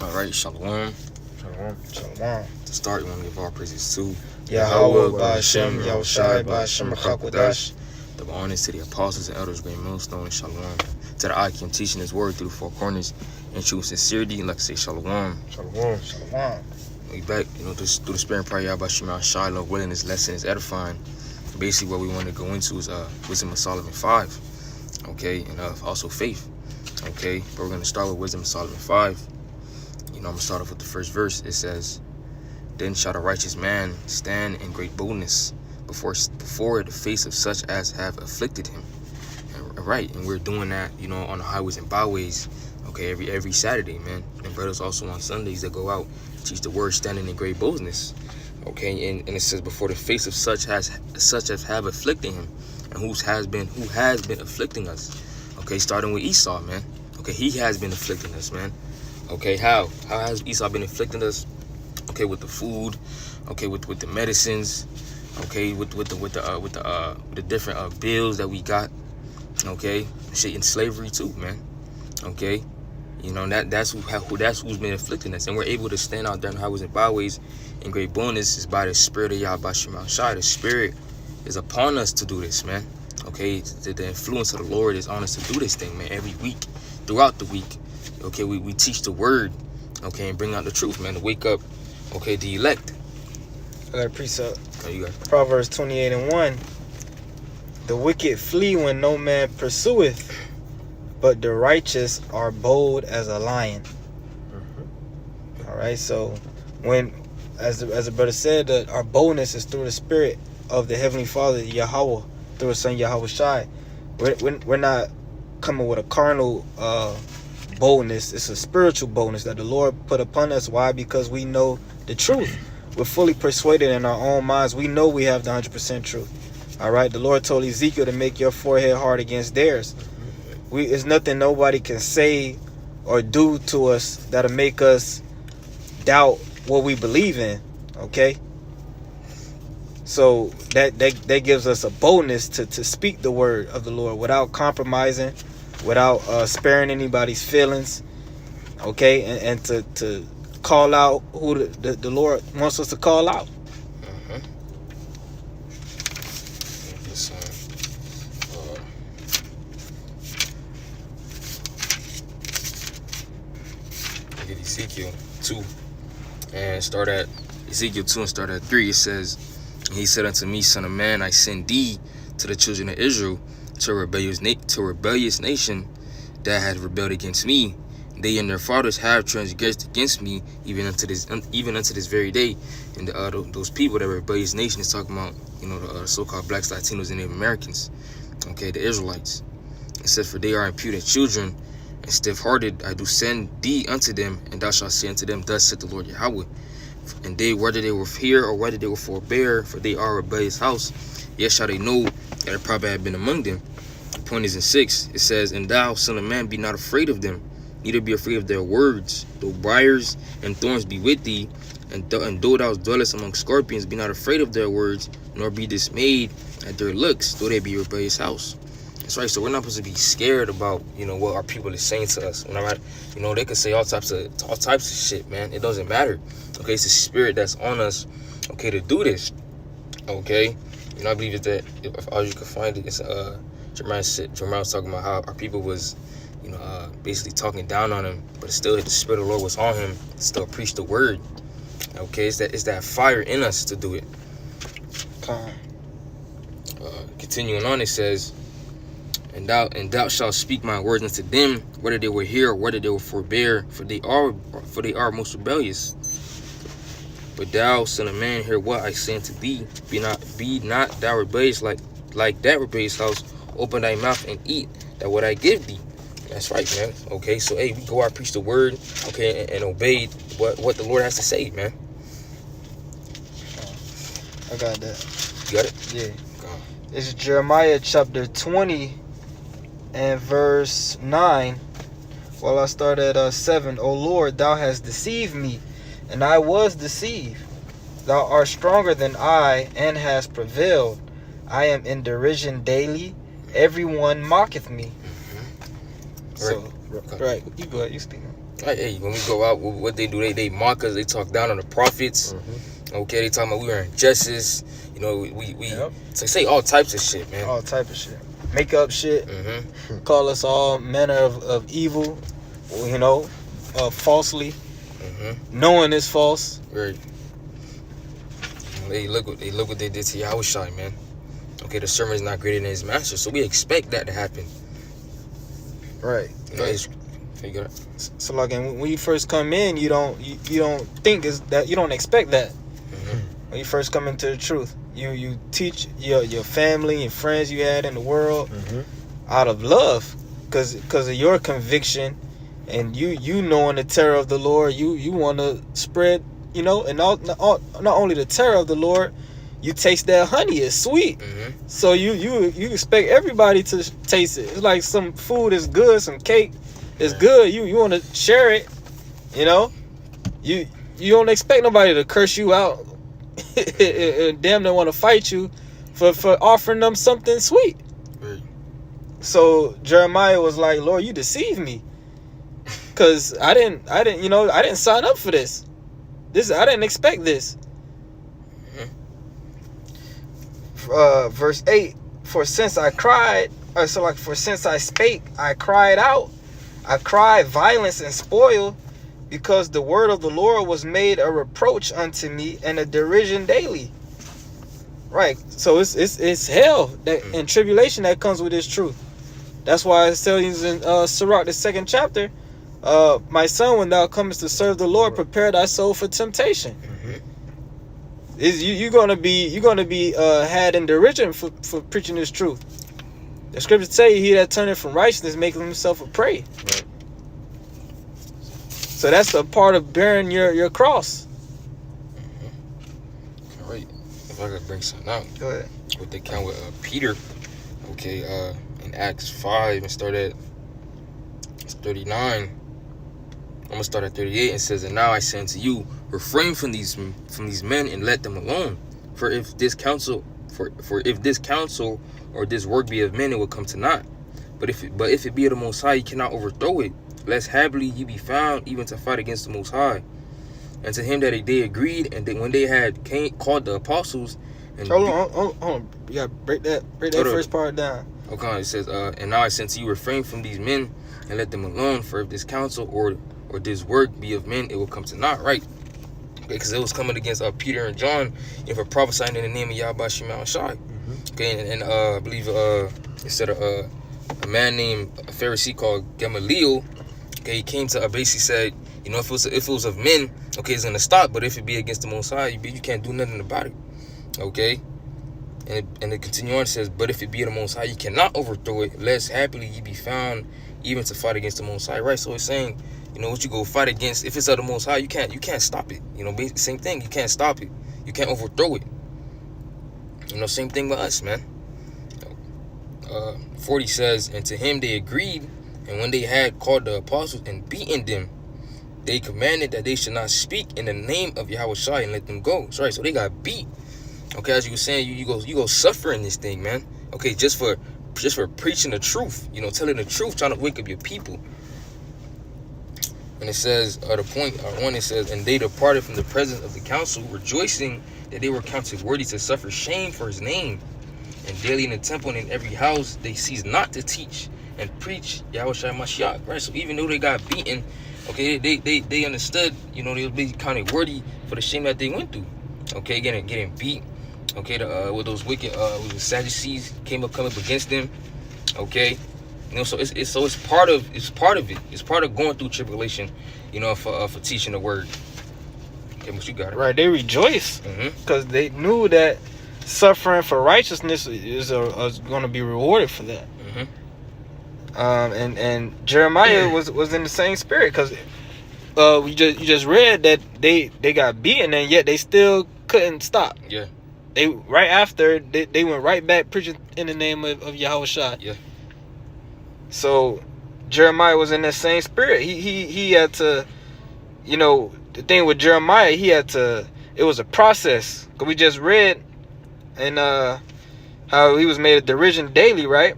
All right, shalom. Shalom. Shalom. To start, we want to give all praises to Yahweh, Ba'Hashem, Yahushai, Ba'Hashem, Rakakwadash. Double honors to the apostles and elders, great millstone, and shalom. To the Akim teaching his word through the four corners in true sincerity, and like to say shalom. Shalom. Shalom. We back, just through the spirit and prayer, Yahweh Shema Shai, Lord willing, this lesson is edifying. Basically, what we want to go into is Wisdom of Solomon 5, okay, and also faith, okay. But we're going to start with Wisdom of Solomon 5. I'm going to start off with the first verse. It says, "Then shall the righteous man stand in great boldness before the face of such as have afflicted him." And we're doing that, on the highways and byways, okay, every Saturday, man. And brothers also on Sundays that go out, teach the word, standing in great boldness, okay. And it says, before the face of such as have afflicted him, and who has been afflicting us, okay. Starting with Esau, man, okay. He has been afflicting us, man. Okay, how has Esau been afflicting us? Okay, with the food, okay, with the medicines, okay, with the different bills that we got, okay, shit, in slavery too, man, okay, that's who's been afflicting us, and we're able to stand out there in highways and byways in great bonus is by the Spirit of Yahweh Shema Shai. The Spirit is upon us to do this, man, okay. The influence of the Lord is on us to do this thing, man, every week, throughout the week. Okay, we teach the word, okay, and bring out the truth, man, to wake up, okay, the elect. I got a precept. Oh, you got it. Proverbs 28:1. The wicked flee when no man pursueth, but the righteous are bold as a lion. Mm-hmm. All right, so when, as the brother said, that our boldness is through the Spirit of the Heavenly Father, Yahweh, through His Son Yahweh Shai. We're not coming with a carnal boldness. It's a spiritual boldness that the Lord put upon us. Why? Because we know the truth. We're fully persuaded in our own minds. We know we have the 100% truth. All right. The Lord told Ezekiel to make your forehead hard against theirs. It's nothing nobody can say or do to us that'll make us doubt what we believe in. Okay. So that gives us a boldness to speak the word of the Lord without compromising, without sparing anybody's feelings, okay, and to call out who the Lord wants us to call out. Look at Ezekiel 2 and start at Ezekiel 2 and start at 3. It says, "And he said unto me, Son of man, I send thee to the children of Israel, to a rebellious nation that has rebelled against me. They and their fathers have transgressed against me, even unto this very day." And those people, that rebellious nation, is talking about, the so-called blacks, Latinos, and Native Americans, okay, the Israelites. It says, "For they are impudent children and stiff-hearted. I do send thee unto them, and thou shalt say unto them, Thus saith the Lord Yahweh. And they, whether they will fear or whether they will forbear, for they are a rebellious house, yet shall they know that a prophet have been among them." The point is in 6. It says, "And thou, son of man, be not afraid of them, neither be afraid of their words. Though briars and thorns be with thee, and though thou dwellest among scorpions, be not afraid of their words, nor be dismayed at their looks, though they be a rebellious house." That's right. So we're not supposed to be scared about, what our people is saying to us. They could say all types of shit, man. It doesn't matter. Okay, it's the Spirit that's on us, okay, to do this. Okay, I believe that if all you can find it, it's Jeremiah was talking about how our people was, basically talking down on him, but still the Spirit of the Lord was on him to still preach the word. Okay, it's that fire in us to do it. Continuing on, it says, And thou shalt speak my words unto them, whether they will hear or whether they will forbear, for they are most rebellious. But thou, son of man, hear what I say unto thee. Be not thou rebellious like that rebellious house. Open thy mouth and eat that what I give thee. That's right, man. Okay, so hey, we go out, preach the word, okay, and obey what the Lord has to say, man. I got that. You got it? Yeah. This is Jeremiah chapter 20 and verse 9. Well, I start at 7. "O Lord, thou hast deceived me, and I was deceived. Thou art stronger than I, and hast prevailed. I am in derision daily. Everyone mocketh me." Mm-hmm. So Right. You go ahead. You speak. Right, hey, when we go out, what they do, they mock us. They talk down on the prophets. Okay, they talking about we are injustice. You know, we so say all types of shit, man. All type of shit. Make up shit. Call us all manner of evil. You know, falsely. Knowing it's false. Right. They look what they did to Yahushua, man. Okay, the servant is not greater than his master, so we expect that to happen. Right. You know, figure it out. So like, and when you first come in, you don't think is that, you don't expect that. When you first come into the truth, you teach your family and friends you had in the world out of love, because of your conviction, and you knowing the terror of the Lord. You want to spread, you know, and not only the terror of the Lord, you taste that honey, it's sweet. So you expect everybody to taste it. It's like some food is good, some cake is good. You want to share it, you know. You don't expect nobody to curse you out and damn they want to fight you for offering them something sweet. So Jeremiah was like, Lord, you deceived me, because I didn't sign up for this. I didn't expect this. Verse 8, for since I spake, I cried out. I cried violence and spoil, because the word of the Lord was made a reproach unto me and a derision daily. Right. So it's hell that and tribulation that comes with this truth. That's why it tells in Sirach, the 2nd chapter, my son, when thou comest to serve the Lord, prepare thy soul for temptation. You're gonna be had in derision for preaching this truth. The scriptures say, he that turneth from righteousness maketh himself a prey. Right. So that's a part of bearing your cross. All right. If I could bring something out. Go ahead. What they count with Peter. Okay, in Acts 5 and start at 39. I'm gonna start at 38. It says, and now I say unto you, refrain from these men and let them alone. For if this counsel or this work be of men, it will come to naught. But if it be of the Most High, you cannot overthrow it, lest haply ye be found even to fight against the Most High. And to him that they agreed, and when they had called the apostles, and hold on, you gotta break that first part down. Okay, it says, and now I say unto you, refrain from these men and let them alone. For if this counsel or this work be of men, it will come to naught. Right? Okay, because it was coming against Peter and John, for prophesying in the name of Yahweh Shema Shai. Okay, and I believe it said a man named a Pharisee called Gamaliel. Okay, he came to basically said, if it was of men, okay, it's gonna stop. But if it be against the Most High, you can't do nothing about it. Okay, and it continue on. It says, but if it be of the Most High, you cannot overthrow it, lest happily ye be found even to fight against the Most High. Right? So it's saying, what you go fight against, if it's of the Most High, you can't stop it. Same thing. You can't stop it. You can't overthrow it. Same thing with us, man. 40 says, and to him they agreed, and when they had called the apostles and beaten them, they commanded that they should not speak in the name of Yahushua and let them go. That's right. So they got beat. Okay, as you were saying, you go suffer in this thing, man. Okay, just for preaching the truth, telling the truth, trying to wake up your people. And it says, the point 1, it says, and they departed from the presence of the council, rejoicing that they were counted worthy to suffer shame for his name. And daily in the temple and in every house, they ceased not to teach and preach Yahushua Mashiach. Right? So even though they got beaten, okay, they understood, they'll be counted worthy for the shame that they went through. Okay, getting beat. Okay, with those wicked, with the Sadducees come up against them. Okay, so it's part of it. It's part of going through tribulation, for teaching the word. Okay, but you got it right. They rejoice because they knew that suffering for righteousness is going to be rewarded for that. And Jeremiah was in the same spirit, because you just read that they got beaten and yet they still couldn't stop. Yeah. They right after they went right back preaching in the name of Yahushua. Yeah. So Jeremiah was in that same spirit. He had to, the thing with Jeremiah, it was a process. Cause we just read and how he was made a derision daily, right?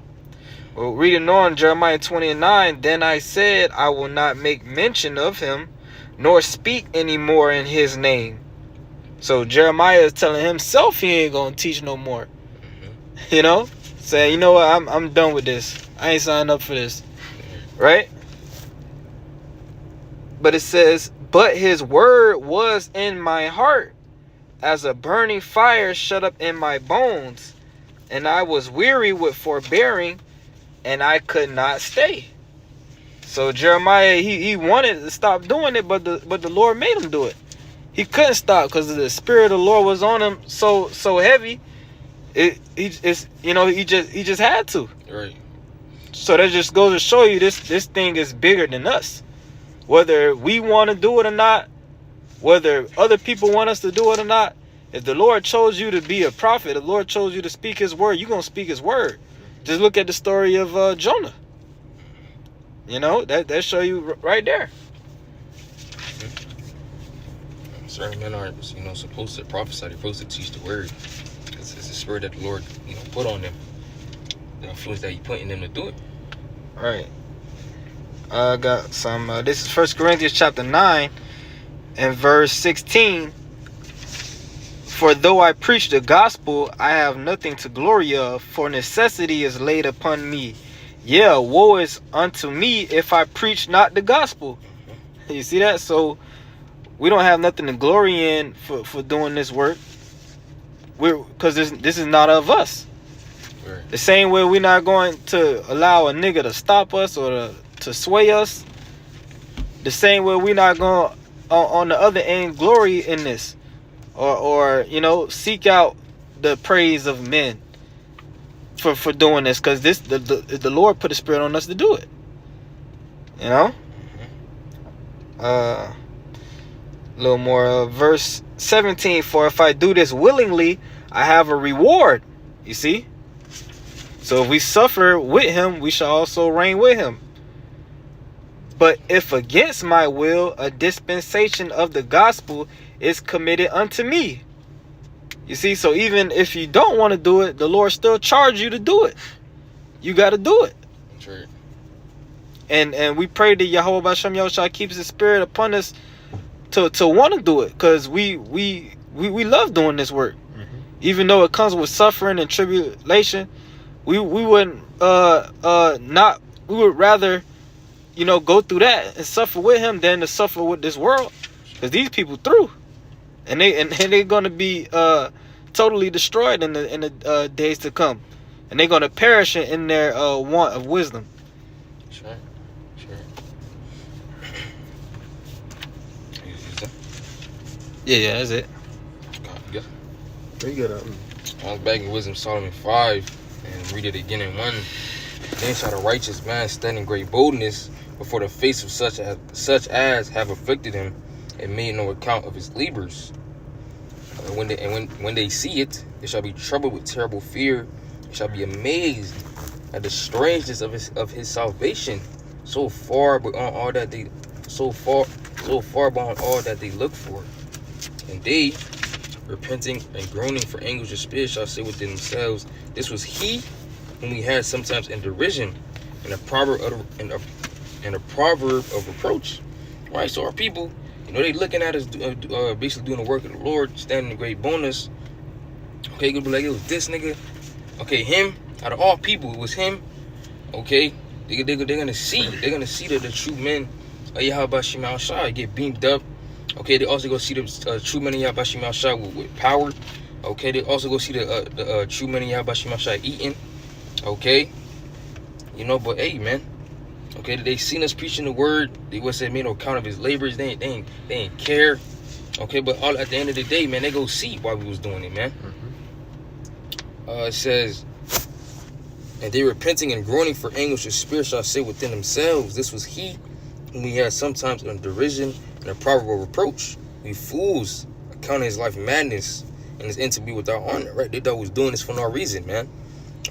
Well, reading on Jeremiah 20:9, then I said, I will not make mention of him, nor speak anymore in his name. So Jeremiah is telling himself he ain't gonna teach no more. You know, saying, you know what, I'm done with this. I ain't signed up for this, right? But it says, but his word was in my heart, as a burning fire shut up in my bones, and I was weary with forbearing, and I could not stay. So Jeremiah, he wanted to stop doing it, but the Lord made him do it. He couldn't stop because the Spirit of the Lord was on him so heavy. He just had to. Right. So that just goes to show you this thing is bigger than us. Whether we want to do it or not, whether other people want us to do it or not, if the Lord chose you to be a prophet, if the Lord chose you to speak his word, you're going to speak his word. Just look at the story of Jonah. You know, that show you right there. Certain men aren't, supposed to prophesy. They're supposed to teach the word. It's the spirit that the Lord, put on them. The influence that he put in them to do it. All right. I got some. This is 1 Corinthians chapter 9 and verse 16. For though I preach the gospel, I have nothing to glory of, for necessity is laid upon me. Yeah, woe is unto me if I preach not the gospel. You see that? So we don't have nothing to glory in for doing this work. Because this is not of us. Right. The same way we're not going to allow a nigga to stop us or to sway us. The same way we're not going on the other end glory in this. Or seek out the praise of men for doing this, because the Lord put a spirit on us to do it. You know? A little more, verse 17, for if I do this willingly, I have a reward. You see? So if we suffer with him, we shall also reign with him. But if against my will, a dispensation of the gospel is committed unto me. You see, so even if you don't want to do it, the Lord still charge you to do it. You got to do it. That's right. And we pray that Yahweh B'Shem Yahushua keeps his spirit upon us to want to do it, because we love doing this work. Mm-hmm. Even though it comes with suffering and tribulation, we wouldn't we would rather go through that and suffer with him than to suffer with this world, because these people through. And they're gonna be totally destroyed in the days to come, and they're gonna perish in their want of wisdom. Sure. Yeah, that's it. Yeah. Pretty good. I was back in Wisdom Solomon 5 and read it again in 1. Then shall the righteous man stand in great boldness before the face of such as have afflicted him, and made no account of his labors. When they see it, they shall be troubled with terrible fear. They shall be amazed at the strangeness of his salvation, so far beyond all that they look for. And they, repenting and groaning for anguish of spirit, shall say within themselves, this was he whom we had sometimes in derision, and a proverb of reproach. Right? So our people, they looking at us basically doing the work of the Lord, standing in great bonus. Okay, gonna be like, it was this nigga. Okay, him. Out of all people, it was him. Okay, they're gonna see that the true men of Yahweh B'Shem Yahushua get beamed up. Okay, they also go see the true men of Yahweh B'Shem Yahushua with power. Okay, they also go see the true men of Yahweh B'Shem Yahushua eating. Okay, but hey, man. Okay, they seen us preaching the word. They would say, made no account of his labors. They ain't care. Okay, but all at the end of the day, man, they go see why we was doing it, man. Mm-hmm. It says, and they repenting and groaning for anguish of spirit shall say within themselves, this was he whom we had sometimes in derision and a proverb of reproach. We fools, accounting his life madness and his end to be without honor. Right? They thought we was doing this for no reason, man.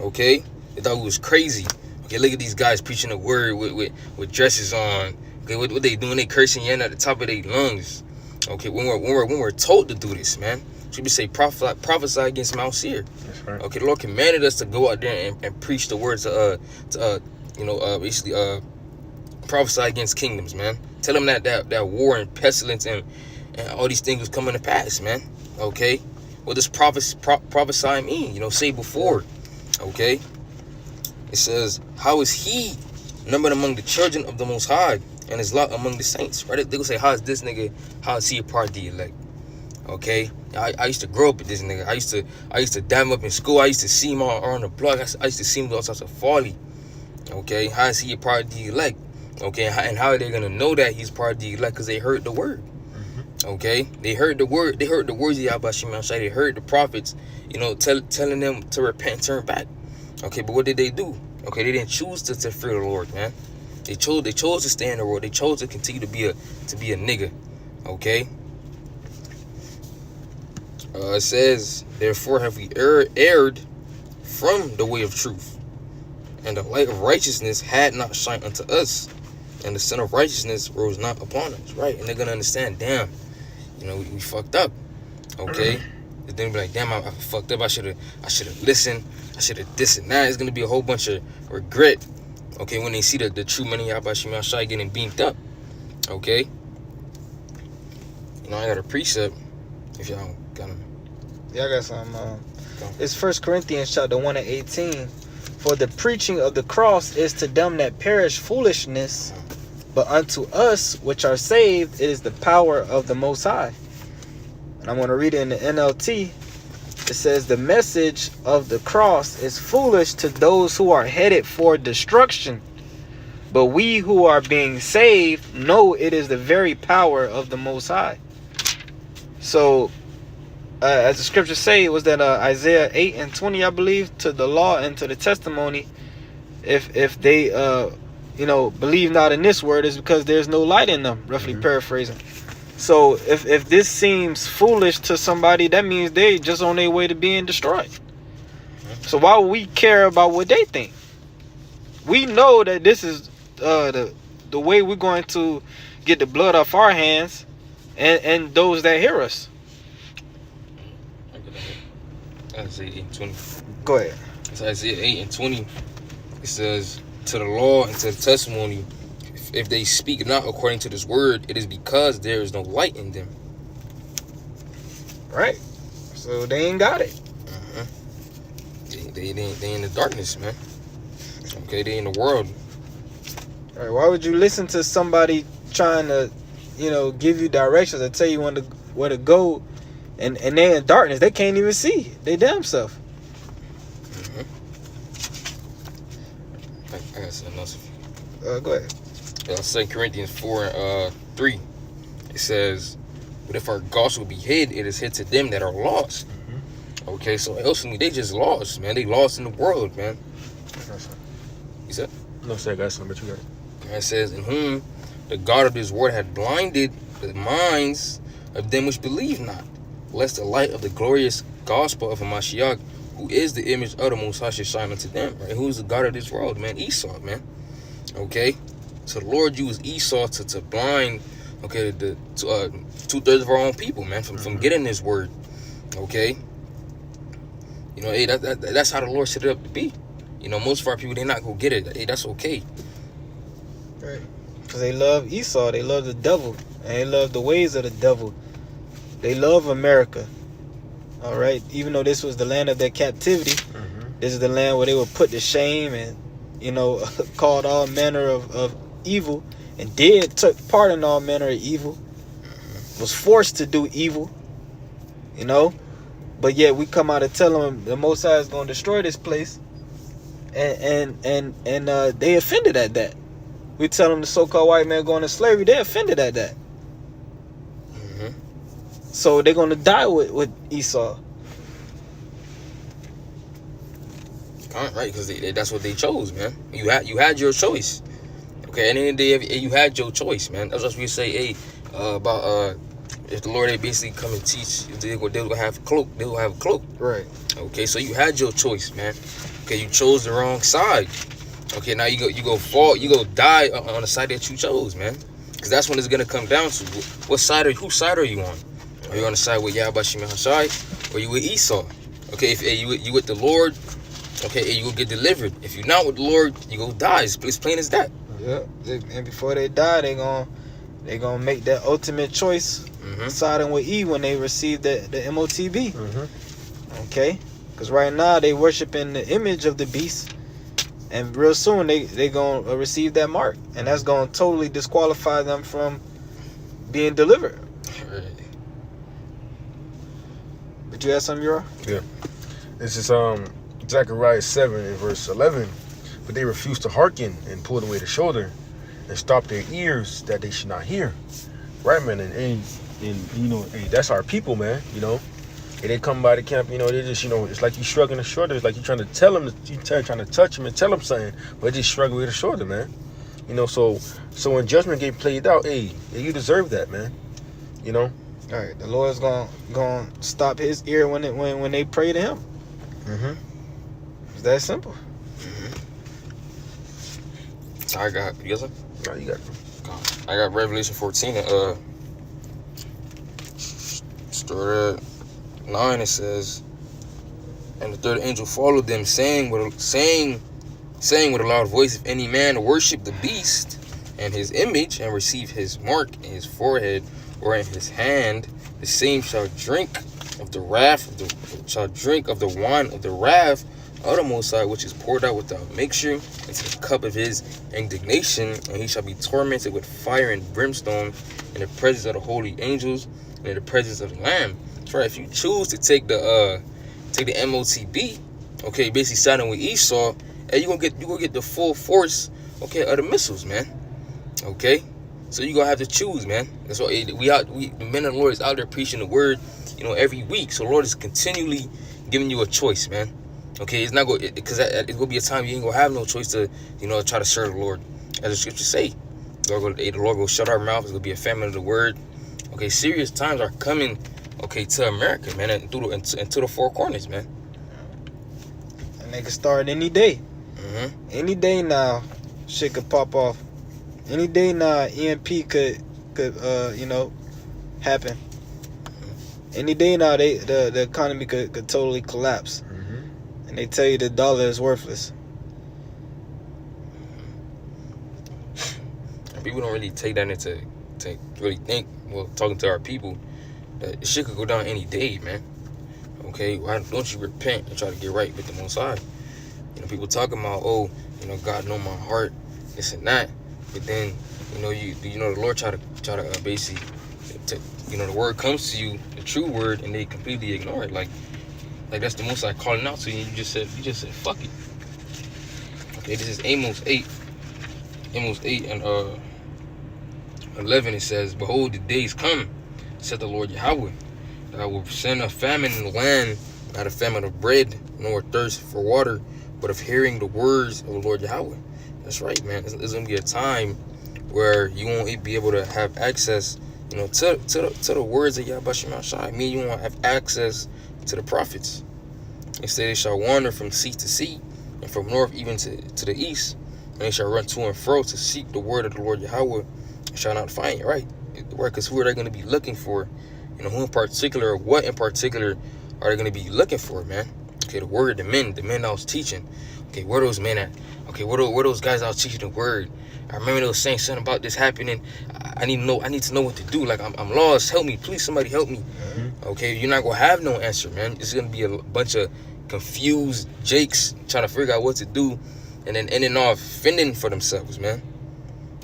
Okay, they thought we was crazy. Okay, look at these guys preaching the word with dresses on. Okay, what they doing? They cursing, yelling at the top of their lungs. Okay, when we're told to do this, man. should we say prophesy against Mount Seir. That's right. Okay, the Lord commanded us to go out there and preach the words basically prophesy against kingdoms, man. Tell them that war and pestilence and all these things was coming to pass, man. Okay, what does prophesy mean? Say before. Okay, it says, how is he numbered among the children of the Most High and his lot among the saints? Right? They gonna say, how is this nigga? How is he a part of the elect? Okay, I used to grow up with this nigga. I used to dam up in school. I used to see him on the block. I used to see him do all sorts of folly. Okay, how is he a part of the elect? Okay, and how are they gonna know that he's part of the elect? Because they heard the word. Okay, they heard the word. They heard the words of Yahweh Shema Shai. They heard the prophets, telling them to repent and turn back. Okay, but what did they do? Okay, they didn't choose to fear the Lord, man. They chose to stay in the world. They chose to continue to be a nigga. Okay. It says, therefore have we erred from the way of truth, and the light of righteousness had not shined unto us, and the sun of righteousness rose not upon us. Right? And they're gonna understand, damn, we fucked up. Okay. They're gonna be like, damn, I fucked up. I should have listened. I should have this and that. It's gonna be a whole bunch of regret. Okay, when they see the true money Yahweh Shema Shai getting beamed up. Okay. I got a precept. If y'all got them. Yeah, I got some. It's 1 Corinthians chapter 1 and 18. For the preaching of the cross is to them that perish foolishness, but unto us which are saved it is the power of the Most High. And I'm going to read it in the NLT. It says, the message of the cross is foolish to those who are headed for destruction, but we who are being saved know it is the very power of the Most High. So, as the scriptures say, it was that Isaiah 8 and 20, I believe, to the law and to the testimony, if they believe not in this word, is because there's no light in them, roughly paraphrasing. So if this seems foolish to somebody, that means they just on their way to being destroyed. So why would we care about what they think? We know that this is the way we're going to get the blood off our hands and those that hear us. Isaiah 8 and 20. Go ahead. It's Isaiah 8 and 20. It says, to the law and to the testimony, if they speak not according to this word, it is because there is no light in them. Right. So they ain't got it. They in the darkness, man. Okay, they in the world. All right. Why would you listen to somebody trying to, give you directions and tell you where to go, and they in darkness? They can't even see they damn self. I got something else. Go ahead. 2 Corinthians 4 and 3. It says, but if our gospel be hid, it is hid to them that are lost. Okay, so ultimately they just lost, man. They lost in the world, man. You said? No, sir, I got something, but you got it. And it says, in whom the God of this world had blinded the minds of them which believe not, lest the light of the glorious gospel of Hamashiach, who is the image of the Most High, should shine unto them. Right? Who is the God of this world, man? Esau, man. Okay, so the Lord used Esau to blind, okay, the 2/3 of our own people, man, from getting this word. Okay, hey, that's how the Lord set it up to be. Most of our people, they're not gonna get it. Hey, that's okay. Right. Because they love Esau, they love the devil, and they love the ways of the devil. They love America. All right, even though this was the land of their captivity, this is the land where they were put to shame and called all manner of evil, and took part in all manner of evil, was forced to do evil, but yet we come out and tell them the Most High is going to destroy this place, and they offended at that. We tell them the so-called white man going to slavery, they offended at that. So they're going to die with Esau. Right, because that's what they chose, man. You had your choice. Okay, and in the end of the day, you had your choice, man. That's what we say, about if the Lord, they basically come and teach, they're going to have a cloak. They will have a cloak. Right. Okay, so you had your choice, man. Okay, you chose the wrong side. Okay, now you go fall, you go die on the side that you chose, man. Because that's when it's gonna come down to whose side are you on? Are you on the side with Yahweh Shai, or you with Esau? Okay, if you with the Lord, okay, you will get delivered. If you're not with the Lord, you go die. It's plain as that. Yeah, and before they die, they gonna make that ultimate choice, siding with E when they receive the MOTB. Okay, because right now they worshiping the image of the beast, and real soon they gonna receive that mark, and that's gonna totally disqualify them from being delivered. Right. But you had something, Euro? Yeah. This is Zechariah 7 and verse 11. But they refused to hearken and pulled away the shoulder and stopped their ears that they should not hear. Right, man. And you know, hey, that's our people, man. You know, and they come by the camp. You know, they just, you know, it's like you shrugging the shoulder. It's like you trying to tell them, trying to touch them and tell them something, but just shrug with the shoulder, man. You know, so when judgment get played out, hey, you deserve that, man. You know. All right, the Lord's gonna stop his ear when they pray to him. It's that simple. I got you got something? No, you got it. I got Revelation 14 and start at 9. It says, and the third angel followed them, saying with a loud voice, if any man worship the beast and his image and receive his mark in his forehead or in his hand, the same shall drink of the wrath of the wine of the wrath of the Most High, which is poured out without mixture into the cup of his indignation, and he shall be tormented with fire and brimstone in the presence of the holy angels and in the presence of the Lamb. That's right. If you choose to take the MOTB, okay, basically siding with Esau, and you gonna get the full force, okay, of the missiles, man. Okay, so you gonna have to choose, man. That's why the men of the Lord is out there preaching the word, you know, every week. So the Lord is continually giving you a choice, man. Okay, it's not going, because it's gonna be a time you ain't gonna have no choice to, you know, try to serve the Lord, as the scriptures say. The Lord will shut our mouth. It's gonna be a famine of the word. Okay, serious times are coming. Okay, to America, man, and into the four corners, man. And they can start any day. Any day now, shit could pop off. Any day now, EMP could you know, happen. Any day now, the economy could totally collapse. And they tell you the dollar is worthless. People don't really take that into to really think. Well, talking to our people, that shit could go down any day, man. Okay, why don't you repent and try to get right with the Most High? You know, people talking about, oh, you know, God know my heart, this and that. But then, you know, the Lord try to basically, you know, the word comes to you, the true word, and they completely ignore it. Like that's the Most High calling out to you. And you just said fuck it. Okay, this is Amos 8 and 11. It says, behold, the days come, said the Lord Yahweh, that I will send a famine in the land, not a famine of bread, nor thirst for water, but of hearing the words of the Lord Yahweh. That's right, man. It's going to be a time where you won't be able to have access, you know, to the words of Yahweh Shai. Me, you won't have access to the prophets. Instead, they shall wander from sea to sea, and from north even to the east, and they shall run to and fro to seek the word of the Lord Yahweh, and shall not find it. Right? Because who are they going to be looking for? You know, who in particular, or what in particular are they going to be looking for, man? Okay, the word, the men I was teaching. Okay, where those men at? Okay, where those guys I was teaching the word? I remember they were saying something about this happening. I need to know what to do. Like, I'm lost. Help me, please. Somebody help me. Okay, you're not gonna have no answer, man. It's gonna be a bunch of confused jakes trying to figure out what to do, and then ending off fending for themselves, man.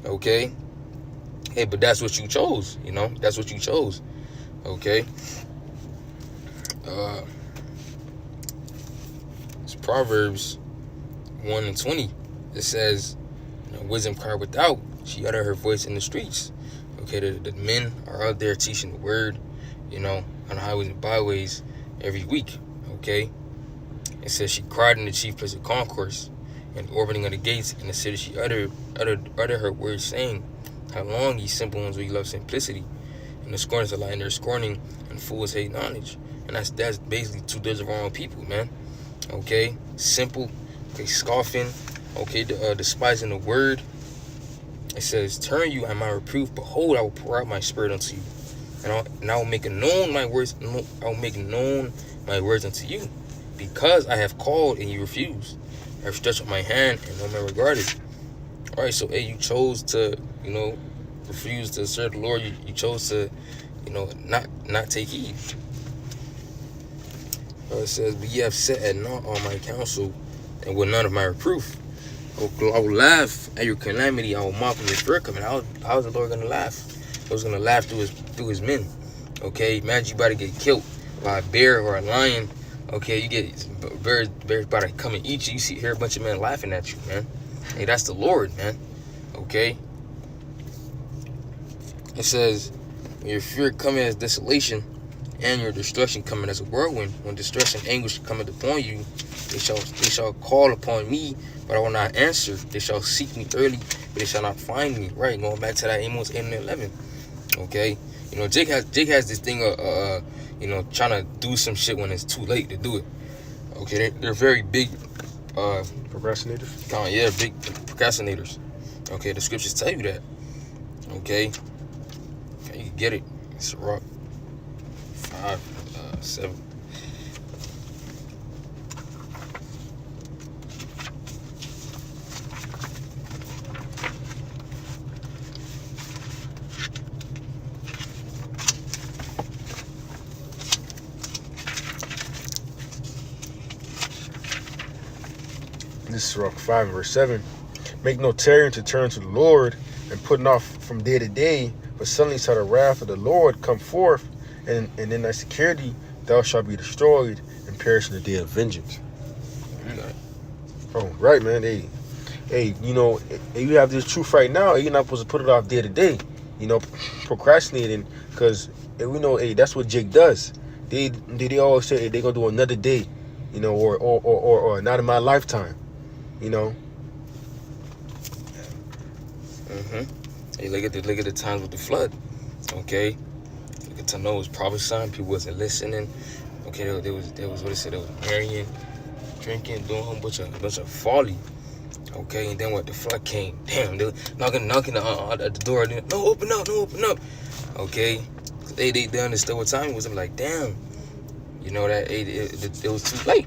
Okay. Hey, but that's what you chose. You know, that's what you chose. Okay. It's Proverbs 1:20. It says, you know, wisdom cried without, she uttered her voice in the streets. Okay, the men are out there teaching the word, you know, on the highways and byways every week. Okay. It says she cried in the chief place of concourse, and orbiting of the gates in the city she uttered her words, saying, how long, ye simple ones, will you love simplicity? And the scorners are lying there scorning, and fools hate knowledge. And that's basically 2/3 of our own people, man. Okay, simple. Okay, scoffing. Okay, despising the word. It says, turn you at my reproof. Behold, I will pour out my spirit unto you. and I will make known my words. I will make known my words unto you, because I have called and you refused. I have stretched out my hand and no man regarded. All right, so hey, you chose to, refuse to serve the Lord. You chose to, not take heed. It says, but ye have set at naught all my counsel, and with none of my reproof. I will laugh at your calamity. I will mock when your fear coming. How is the Lord gonna laugh? He was gonna laugh through his men. Okay, imagine you about to get killed by a bear or a lion. Okay, you get bears about to come and eat you. You hear a bunch of men laughing at you, man. Hey, that's the Lord, man. Okay. It says, when your fear coming as desolation, and your destruction coming as a whirlwind, when distress and anguish cometh upon you, they shall call upon me, but I will not answer. They shall seek me early, but they shall not find me. Right, going back to that Amos 8 and 11. Okay, Jake has this thing of trying to do some shit when it's too late to do it. Okay, they're very big procrastinators. Big procrastinators. Okay, the scriptures tell you that. Okay, you can get it. It's a rock. 7. This is Rock 5 verse 7. Make no tarrying to turn to the Lord, and putting off from day to day, but suddenly shall the wrath of the Lord come forth, and in thy security thou shalt be destroyed and perish in the day of vengeance. Oh, right, man. Hey, you have this truth right now. You're not supposed to put it off day to day. Procrastinating, because we know, that's what Jake does. They always say, they gonna do another day, or not in my lifetime, Hey, look at the times with the flood. Okay. To know it was prophesying, people wasn't listening. Okay, there was what it said. There was marrying, drinking, doing a whole bunch of folly. Okay, and then what? The flood came. Damn, they were knocking at the door. No, open up. Okay, they understood what time it was. I'm like, damn, that it was too late.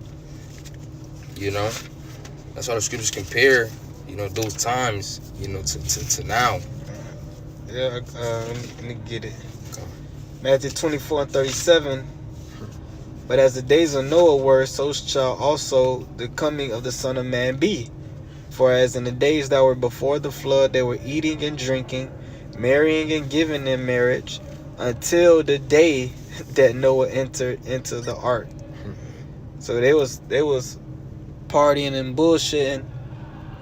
That's why the scriptures compare, those times, to now. Yeah, let me get it. Matthew 24 and 37. But as the days of Noah were, so shall also the coming of the Son of Man be. For as in the days that were before the flood, they were eating and drinking, marrying and giving in marriage, until the day that Noah entered into the ark. So they was partying and bullshitting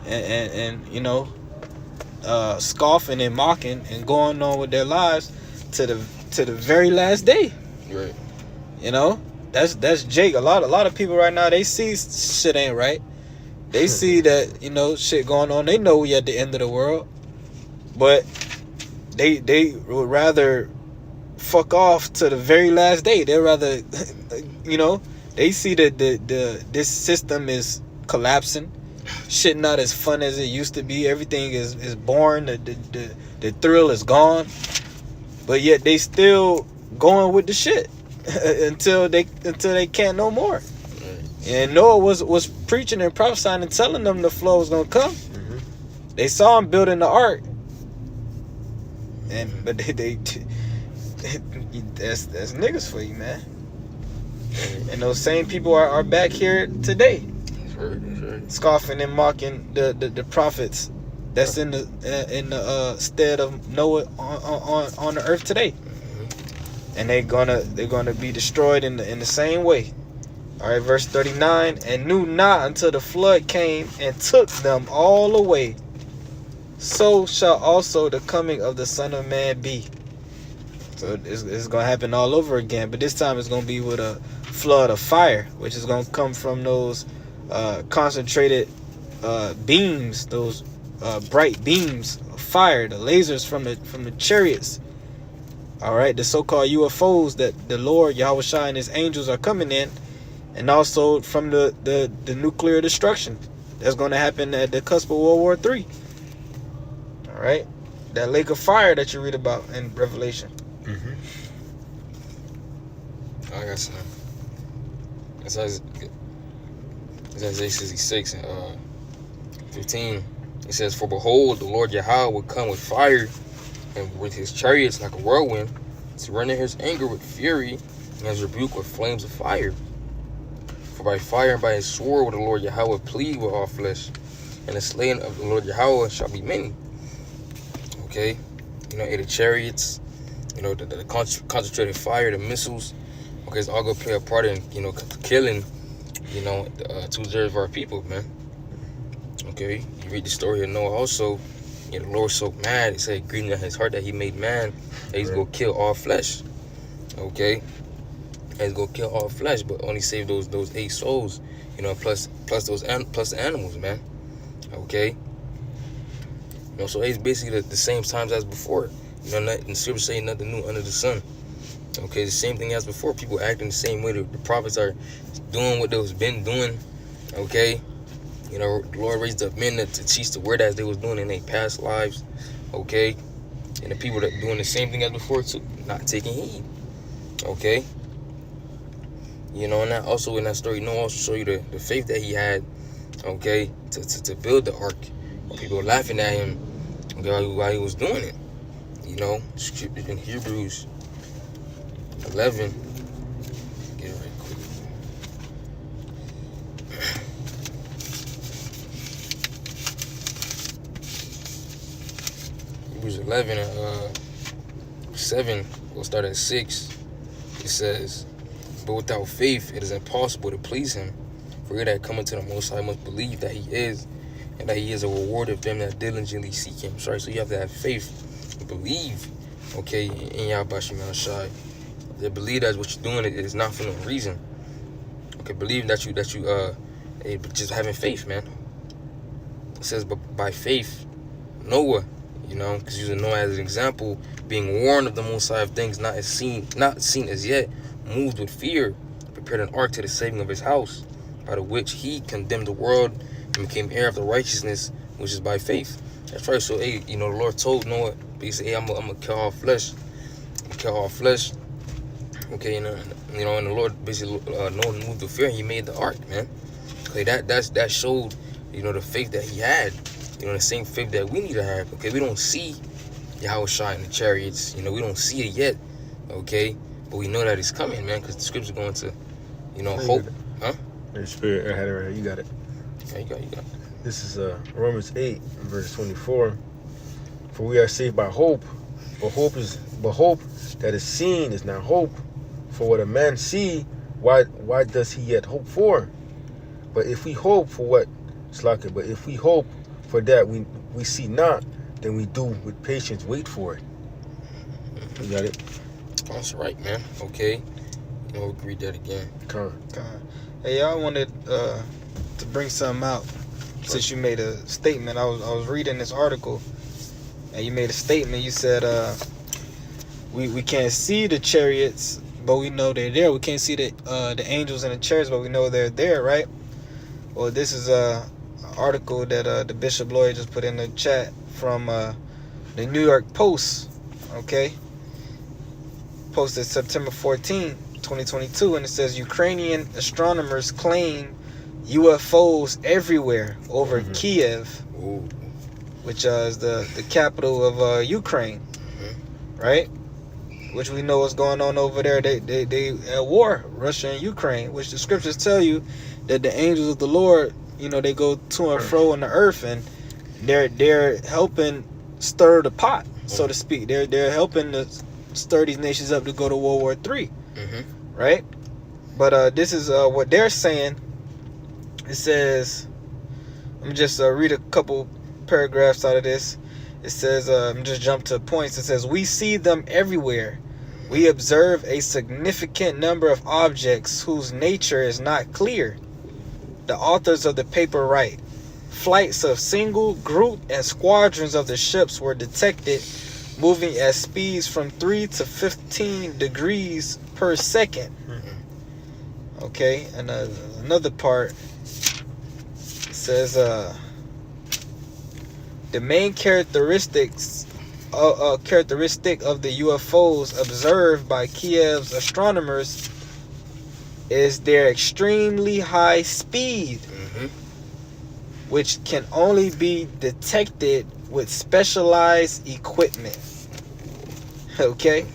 and scoffing and mocking and going on with their lives to the very last day. Right. That's Jake. A lot of people right now, they see shit ain't right. They see that, shit going on. They know we at the end of the world. But they would rather fuck off to the very last day. They'd rather they see that this system is collapsing. Shit not as fun as it used to be. Everything is boring. The thrill is gone. But yet they still going with the shit until they can't no more. And Noah was preaching and prophesying and telling them the flood was gonna come. Mm-hmm. They saw him building the ark, but they that's niggas for you, man. And those same people are back here today, scoffing and mocking the prophets that's in the stead of Noah on the earth today, and they're gonna be destroyed in the same way. All right, verse 39, and knew not until the flood came and took them all away. So shall also the coming of the Son of Man be. So it's gonna happen all over again, but this time it's gonna be with a flood of fire, which is gonna come from those concentrated beams, those bright beams of fire, the lasers from the chariots. All right, the so-called UFOs that the Lord Yahushua and his angels are coming in, and also from the nuclear destruction that's going to happen at the cusp of World War III. All right, that lake of fire that you read about in Revelation. Mm-hmm. I got some. It's Isaiah 66 and 15. It says, "For behold, the Lord Yahweh will come with fire, and with his chariots like a whirlwind, to render his anger with fury, and his rebuke with flames of fire. For by fire and by his sword will the Lord Yahweh plead with all flesh, and the slaying of the Lord Yahweh shall be many." Okay, the chariots, the concentrated fire, the missiles. Okay, it's all gonna play a part in killing, the 2/3 of our people, man. Okay, you read the story of Noah also. The Lord so mad, he said, grieving in his heart that he made man, that he's gonna kill all flesh. Okay, and he's gonna kill all flesh, but only save those 8 souls. Plus the animals, man. Okay. So it's basically the same times as before. The scripture say nothing new under the sun. Okay, the same thing as before. People acting the same way. The prophets are doing what they've been doing. Okay, the Lord raised up men to teach the word as they was doing in their past lives. Okay, and the people that doing the same thing as before too, not taking heed. Okay, and that also in that story, also show you the faith that he had. Okay, to build the ark. People were laughing at him while he was doing it. Scripture in Hebrews 11. Get it right quick. Hebrews 11 and 7. We'll start at 6. It says, "But without faith it is impossible to please him. For he that cometh to the Most High must believe that he is, and that he is a reward of them that diligently seek him." Sorry, so you have to have faith and believe, okay, in Yahweh Shemel Shai. They believe that what you're doing is not for no reason. Okay, believe that you just having faith, man. It says, but by faith, Noah, because using Noah as an example, being warned of the Most High of things not seen as yet, moved with fear, prepared an ark to the saving of his house, by the which he condemned the world and became heir of the righteousness which is by faith. That's right. So, the Lord told Noah, he said, "Hey, I'm gonna kill all flesh. Okay, and the Lord basically, Noah moved with fear, and he made the ark, man. Okay, that showed, the faith that he had. The same faith that we need to have. Okay, we don't see Yahweh Shai in the chariots. We don't see it yet. Okay, but we know that it's coming, man, because the scripture's going to, hope, huh? The Spirit, I had it right here. You got it. Yeah, you got it. This is Romans 8, verse 24. "For we are saved by hope, but hope that is seen is not hope. For what a man see, why does he yet hope for? But if we hope for what, but if we hope for that we see not, then we do with patience wait for it." You got it? That's right, man. Okay, we'll read that again. Come on. Hey, I wanted to bring something out. Since you made a statement, I was reading this article, and you made a statement. You said we can't see the chariots, but we know they're there. We can't see the angels and the chariots, but we know they're there, right? Well, this is a article that the Bishop Lawyer just put in the chat from the New York Post. Okay, posted September 14, 2022, and it says Ukrainian astronomers claim UFOs everywhere over Kiev, Ooh. which is the capital of Ukraine, right? Which we know what's going on over there. They at war, Russia and Ukraine, which the scriptures tell you that the angels of the Lord, they go to and fro on the earth, and they're helping stir the pot, so to speak. They're helping to stir these nations up to go to World War III, right? But this is what they're saying. It says, let me just read a couple paragraphs out of this. It says, just jump to points. It says, "We see them everywhere. We observe a significant number of objects whose nature is not clear." The authors of the paper write, "Flights of single, group, and squadrons of the ships were detected moving at speeds from 3 to 15 degrees per second." Okay, and another part says the main characteristic of the UFOs observed by Kiev's astronomers is their extremely high speed, which can only be detected with specialized equipment. Okay?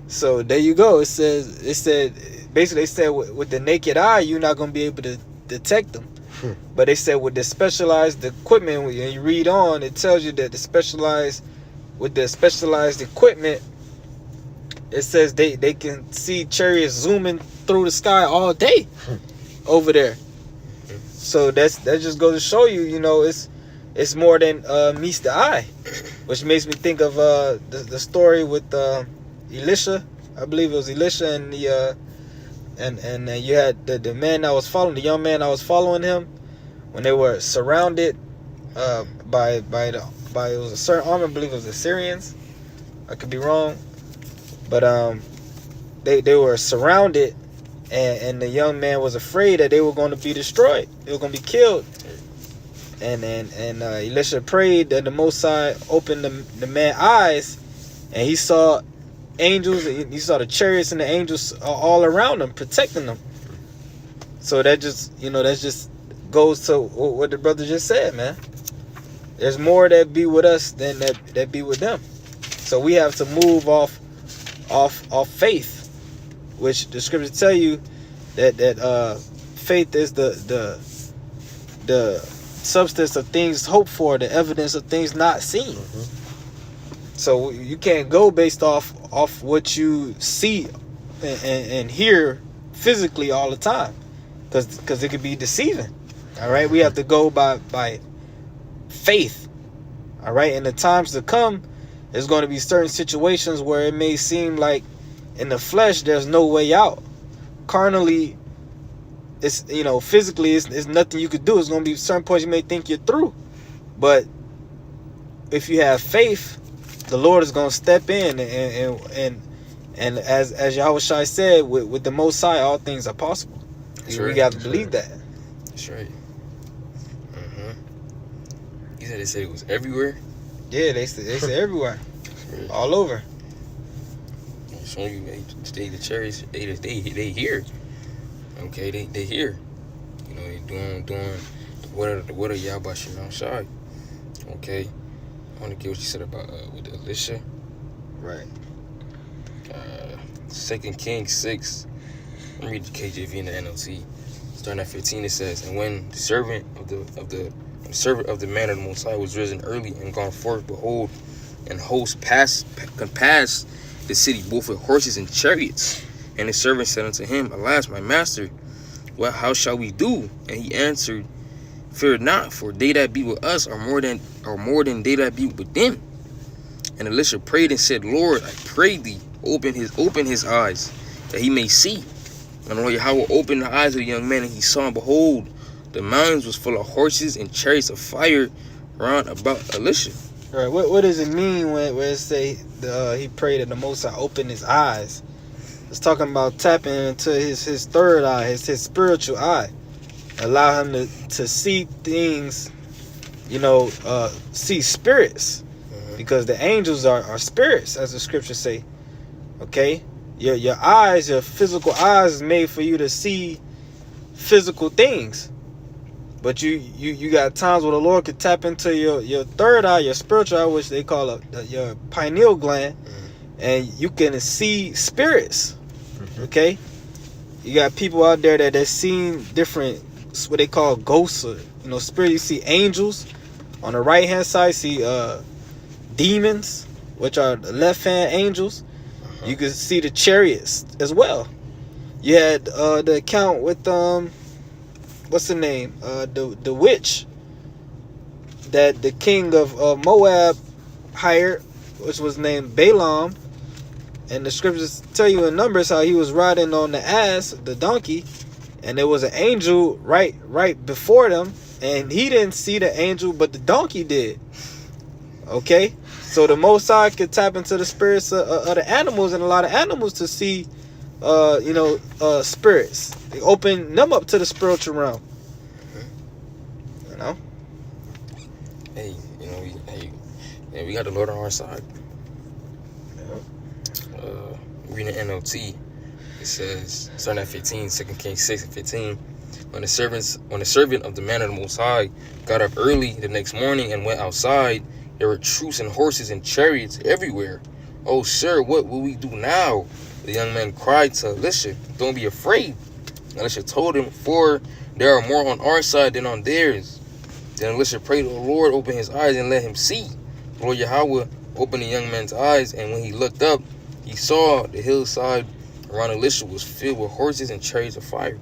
So there you go. It said basically they said with the naked eye you're not going to be able to detect them. But they said with the specialized equipment, when you read on, it tells you that with the specialized equipment, it says they can see chariots zooming through the sky all day over there. So that just goes to show you, it's more than meets the eye, which makes me think of the story with Elisha. I believe it was Elisha and the and you had the man that was following, the young man that was following him, when they were surrounded by it was a certain army. I believe it was the Syrians. I could be wrong, but they were surrounded, and the young man was afraid that they were going to be destroyed. They were going to be killed. And Elisha prayed that the Most High opened the man's eyes, and he saw angels. He saw the chariots and the angels all around him, protecting them. So that just goes to what the brother just said, man. There's more that be with us than that be with them. So we have to move off faith, which the scriptures tell you that faith is the substance of things hoped for, the evidence of things not seen. So you can't go based off what you see and hear physically all the time, because it could be deceiving. All right, we have to go by faith. All right, in the times to come, there's going to be certain situations where it may seem like in the flesh there's no way out. Carnally, it's physically it's nothing you could do. It's going to be certain points you may think you're through, but if you have faith, the Lord is going to step in, and as Yahushua said, with the Most High all things are possible. We got to believe that. That's right. You said they said it was everywhere? Yeah, they said everywhere. All over. So you the chariots, they here. Okay, they here. They doing the word of Yahweh Shemel Shai. Okay. I want to get what you said about with Elisha. Right. 2 Kings 6. Let me read the KJV and the NLT. Starting at 15, it says, "And when the servant of the man of the Most High was risen early and gone forth, behold, and hosts compassed the city both with horses and chariots. And the servant said unto him, Alas, my master, how shall we do? And he answered, Fear not, for they that be with us are more than they that be with them. And Elisha prayed and said, Lord, I pray thee, open his eyes, that he may see. And the Lord Yahweh opened the eyes of the young man, and he saw, and behold, the mountains was full of horses and chariots of fire round about Elisha." Right. What does it mean when it say he prayed that the Most High opened his eyes? It's talking about tapping into his third eye, his spiritual eye. Allow him to see things, see spirits. Because the angels are spirits, as the scriptures say. Okay? Your eyes, your physical eyes is made for you to see physical things. But you got times where the Lord could tap into your third eye, your spiritual eye, which they call your pineal gland, and you can see spirits. Okay? You got people out there that seen different, what they call ghosts, or, spirit. You see angels on the right hand side. See demons, which are the left hand angels. You can see the chariots as well. You had the account with what's the name? The witch that the king of Moab hired, which was named Balaam. And the scriptures tell you in Numbers how he was riding on the ass, the donkey, and there was an angel right before them, and he didn't see the angel, but the donkey did. Okay, so the Most High could tap into the spirits of the animals, and a lot of animals to see, spirits. They open them up to the spiritual realm. Hey, we got the Lord on our side. Reading the NLT, It says, starting at 15, 2 Kings 6 and 15. When the servant of the man of the Most High got up early the next morning and went outside, there were troops and horses and chariots everywhere. "Oh, sir, what will we do now?" the young man cried to Elisha. "Don't be afraid." Elisha told him, "For there are more on our side than on theirs." Then Elisha prayed, "O Lord, open his eyes and let him see." The Lord Yahweh opened the young man's eyes, and when he looked up, he saw the hillside around Elisha was filled with horses and chariots of fire.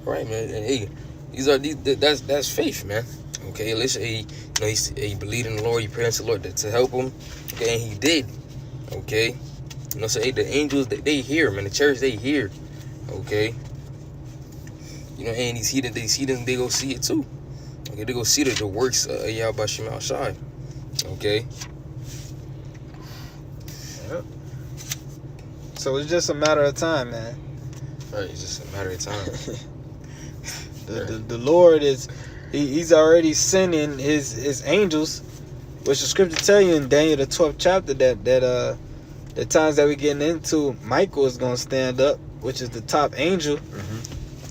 Right, man. And hey, that's faith, man. Okay, Elisha, he believed in the Lord. He prayed to the Lord to help him. Okay, and he did. Okay, so hey, the angels they hear, man. The chariots they hear. Okay, and these heathens they go see it too. Okay, they go see the works of Yahweh Shema Shai. Okay. Yep. So it's just a matter of time, man. Right, it's just a matter of time. The Lord he's already sending his angels, which the scripture tell you in Daniel the 12th chapter that the times that we're getting into, Michael is gonna stand up, which is the top angel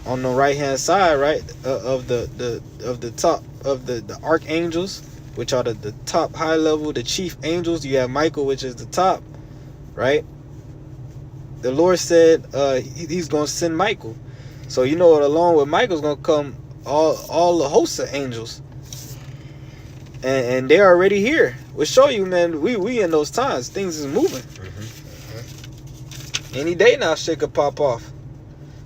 on the right hand side, right, of the top of the archangels, which are the top high level, the chief angels. You have Michael, which is the top, right? The Lord said he's gonna send Michael. So along with Michael's gonna come all the hosts of angels, and they're already here. We'll show you, man. We in those times. Things is moving. Any day now, shit could pop off.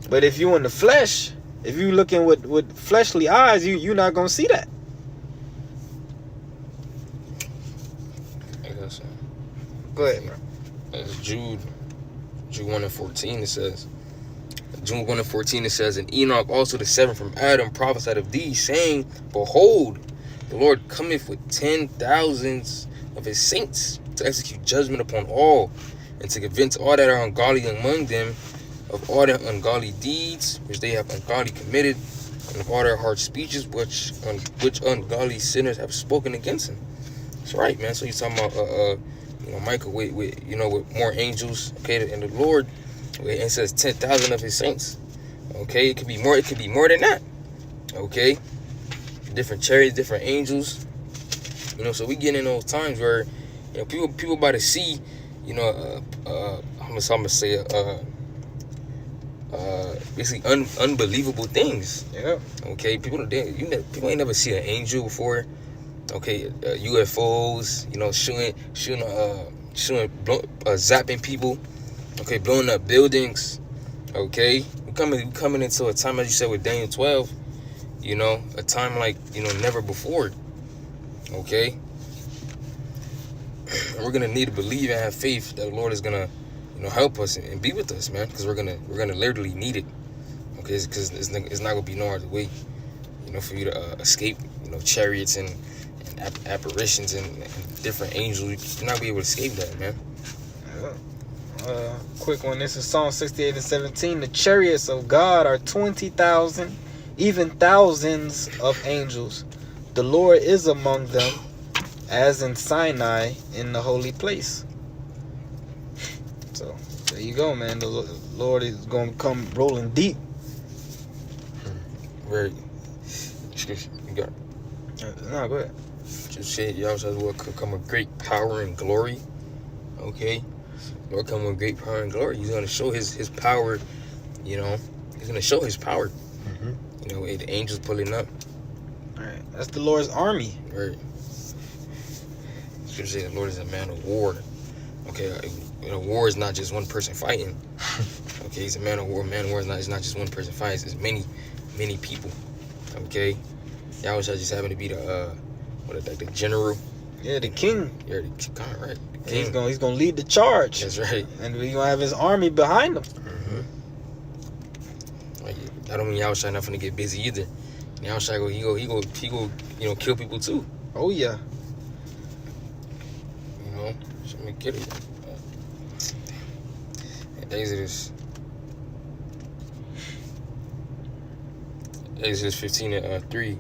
But if you in the flesh, if you looking with fleshly eyes, you're not gonna see that. I guess so. Go ahead, bro. It's Jude 1 and 14. It says. Jude 1 and 14, it says, "And Enoch also the seventh from Adam prophesied of thee, saying, Behold, the Lord cometh with 10,000s of his saints to execute judgment upon all, and to convince all that are ungodly among them of all their ungodly deeds which they have ungodly committed, and of all their hard speeches which ungodly sinners have spoken against him." That's right, man. So he's talking about Michael with more angels, okay, and the Lord. Okay, it says 10,000 of his saints. Okay, it could be more. It could be more than that. Okay, different chariots, different angels. So we get in those times where people about to see. I'm gonna say basically unbelievable things. Yeah. Okay, people ain't never see an angel before. Okay, UFOs. Zapping people. Okay, blowing up buildings. Okay, we coming into a time, as you said with Daniel 12. A time like never before. Okay, we're gonna need to believe and have faith that the Lord is gonna help us and be with us, man, because we're gonna literally need it. Okay, because it's not gonna be no other way. For you to escape chariots and apparitions and different angels. You're not gonna be able to escape that, man. Yeah. Quick one. This is Psalm 68 and 17. "The chariots of God are 20,000, even thousands of angels. The Lord is among them, as in Sinai in the holy place." So there you go, man. The Lord is going to come rolling deep. Very. Excuse me. You got it. No, go ahead. Just said, y'all says will come with great power and glory. Okay. Lord come with great power and glory. He's gonna show his power. He's gonna show his power. The angels pulling up. All right, that's the Lord's army. Right. Scripture say the Lord is a man of war. Okay, war is not just one person fighting. Okay, he's a man of war. Man of war is not just one person fighting. It's many people. Okay, y'all just happen to be the general. Yeah, the king. Yeah, right. The King. king. He's gonna lead the charge. That's right. And we're gonna have his army behind him. I don't mean Yahushua not finna get busy either. Yahushua he go kill people too. Oh yeah. Should me get it. Exodus 15 and 3.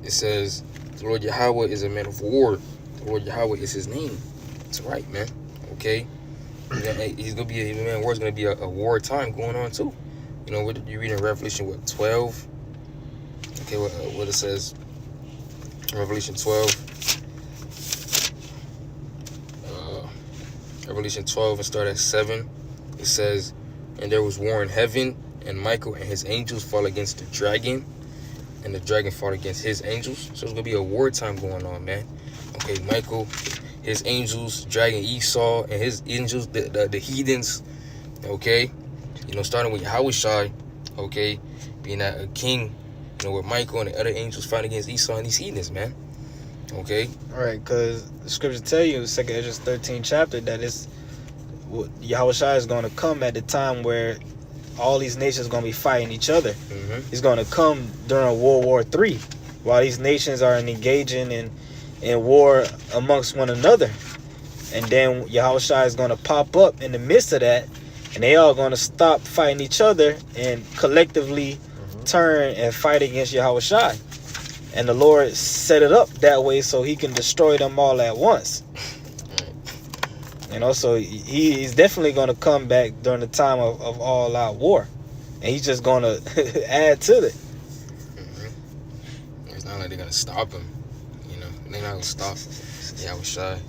It says, "The Lord Yahweh is a man of war. The Lord Yahweh is his name." That's right, man. Okay. He's gonna be war's gonna be a war time going on too. You know, what you read in Revelation 12? Okay, what it says. Revelation 12. Revelation 12 and start at 7. It says, and there was war in heaven, and Michael and his angels fought against the dragon, and the dragon fought against his angels. So it's gonna be a wartime going on, man. Okay, Michael, his angels, dragon Esau, and his angels, the heathens. Okay, you know, starting with Yahushua, okay, being a king, you know, with Michael and the other angels fighting against Esau and these heathens, man. Okay. All right, because the scriptures tell you, 2nd Ezra 13 chapter, that Yahushua is going to come at the time where all these nations are going to be fighting each other. Mm-hmm. He's going to come during World War III, while these nations are engaging in war amongst one another. And then Yahushua is going to pop up in the midst of that, and they all going to stop fighting each other and collectively turn and fight against Yahushua. And the Lord set it up that way so he can destroy them all at once. You know, so he's definitely going to come back during the time of all-out war. And he's just going to add to it. Mm-hmm. It's not like they're going to stop him. You know, they're not going to stop Yahushua.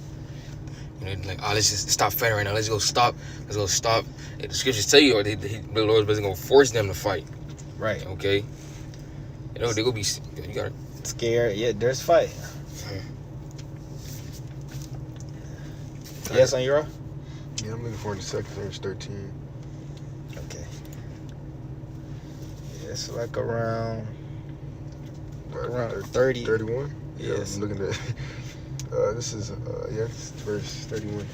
You know, like, oh, let's just stop fighting right now. Let's go stop. The scriptures tell you, or the Lord's basically going to force them to fight. Right. Okay? You know, they're going to be, you got to, scared. Yeah, there's fight. Yes, on your Yeah, I'm looking for the 2nd verse 13. Okay. Yeah, it's like around 30. 31? Yes. Yeah, I'm looking at this is it's verse 31.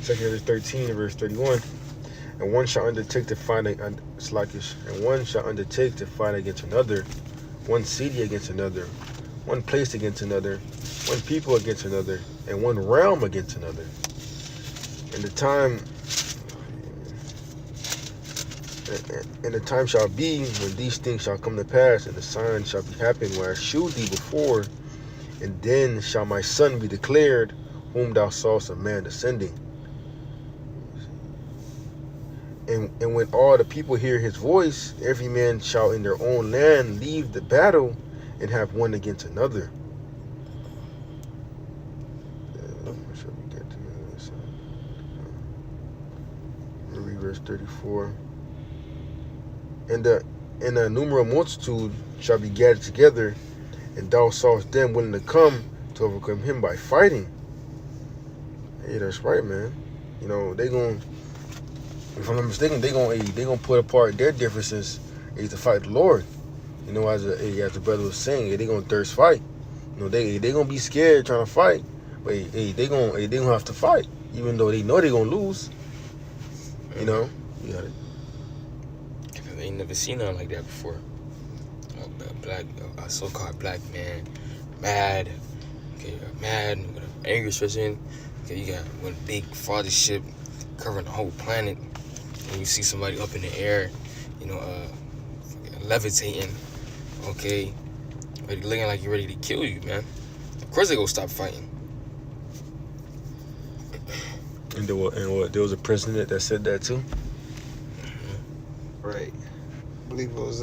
2nd verse 13 and verse 31. And one shall undertake to fight against another, one city against another, one place against another, one people against another, and one realm against another. And the time shall be when these things shall come to pass, and the sign shall be happened where I shewed thee before, and then shall my son be declared, whom thou sawest a man descending. And when all the people hear his voice, every man shall in their own land leave the battle and have one against another. Shall we get to this? Read verse 34. And the numerous multitude shall be gathered together, and thou sawest them willing to come to overcome him by fighting. Hey, that's right, man. You know, they going, if I'm not mistaken, they gonna put apart their differences to fight the Lord. You know, as the brother was saying, they gonna thirst fight. You know, they gonna be scared trying to fight, but they gonna have to fight, even though they know they gonna lose. You know, you got it. They ain't never seen nothing like that before. A so-called black man, mad, okay, mad, with an anger expression. Okay, you got one big fathership covering the whole planet, and you see somebody up in the air, you know, levitating, okay, but looking like you're ready to kill you, man. Of course they gonna stop fighting. And there was a president that said that too. Right. I believe it was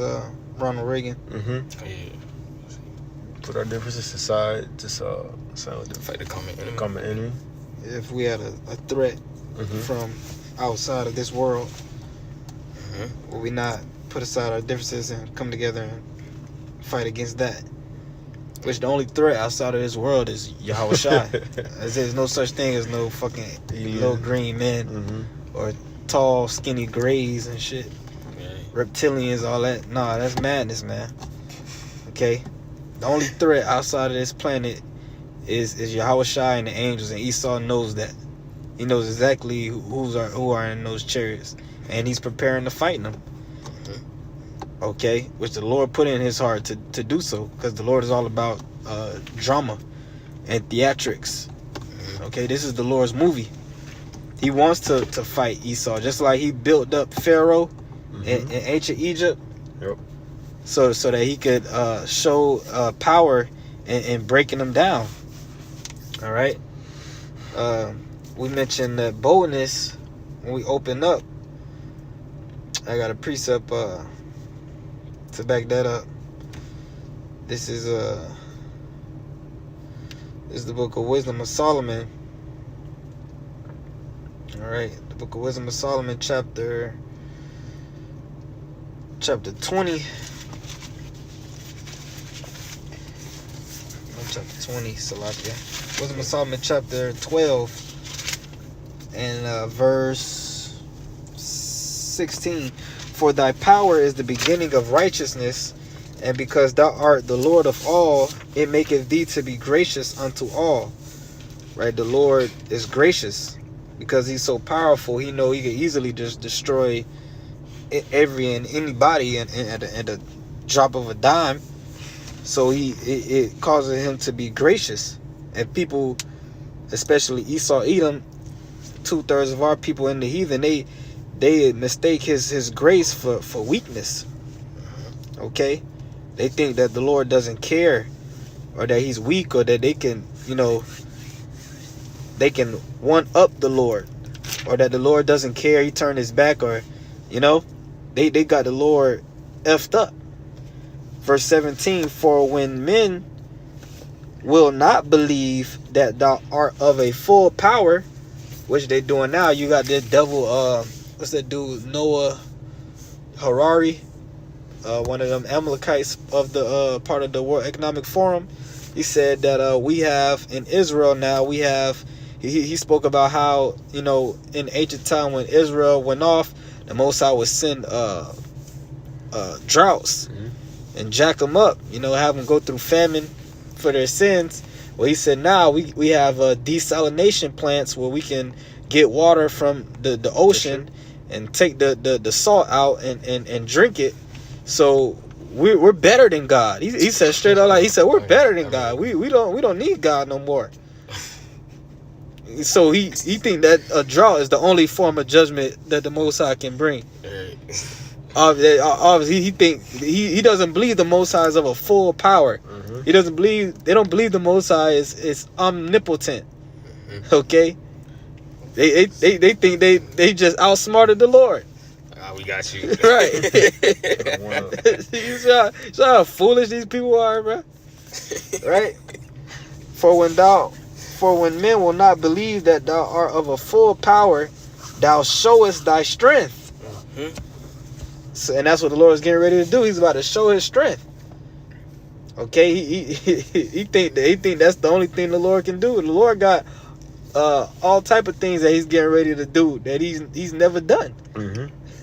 Ronald Reagan. Mm-hmm. Oh, yeah. Put our differences aside to Fight the common enemy. If we had a threat from outside of this world, will we not put aside our differences and come together and fight against that? Which the only threat outside of this world is Yahushua. There's no such thing as no fucking little green men or tall, skinny grays and shit. Reptilians, all that. Nah, that's madness, man. Okay? The only threat outside of this planet is Yahushua and the angels, and Esau knows that. He knows exactly who are in those chariots, and he's preparing to fight them. Okay? Which the Lord put in his heart to do so, because the Lord is all about drama and theatrics. Okay? This is the Lord's movie. He wants to fight Esau, just like he built up Pharaoh in ancient Egypt. Yep. So that he could show power in breaking them down. All right. We mentioned that boldness when we open up, I got a precept to back that up. This is the Book of Wisdom of Solomon. All right, the Book of Wisdom of Solomon, chapter 20. Chapter 20, Salakia. Wisdom of Solomon, chapter 12, and verse 16. For thy power is the beginning of righteousness, and because thou art the Lord of all, it maketh thee to be gracious unto all. Right? The Lord is gracious because he's so powerful. He know he can easily just destroy every and anybody at a drop of a dime. So it causes him to be gracious. And people, especially Esau, Edom, 2/3 of our people in the heathen, they mistake his grace for weakness. Okay? They think that the Lord doesn't care, or that he's weak, or that they can, they can one up the Lord, or that the Lord doesn't care, he turned his back, or, they got the Lord effed up. Verse 17, for when men will not believe that thou art of a full power, which they doing now. You got this devil, what's that dude, Noah Harari, one of them Amalekites of the part of the World Economic Forum. He said that we have in Israel now, we have, he spoke about how, in ancient time when Israel went off, the Most High would send droughts and jack them up, have them go through famine for their sins. Well, he said now we have desalination plants where we can get water from the ocean and take the salt out and drink it. So we're better than God. He said straight out, like he said, we're better than God. We don't need God no more. So he think that a drought is the only form of judgment that the Most High can bring. Obviously, he doesn't believe the Most High is of a full power. He doesn't believe. They don't believe the Most High is omnipotent. Okay, they think they just outsmarted the Lord. We got you. Right. You see how foolish these people are, bro. Right. For when men will not believe that thou art of a full power, thou showest thy strength. So, and that's what the Lord is getting ready to do. He's about to show his strength. Okay, he think that's the only thing the Lord can do. The Lord got all type of things that he's getting ready to do that he's never done.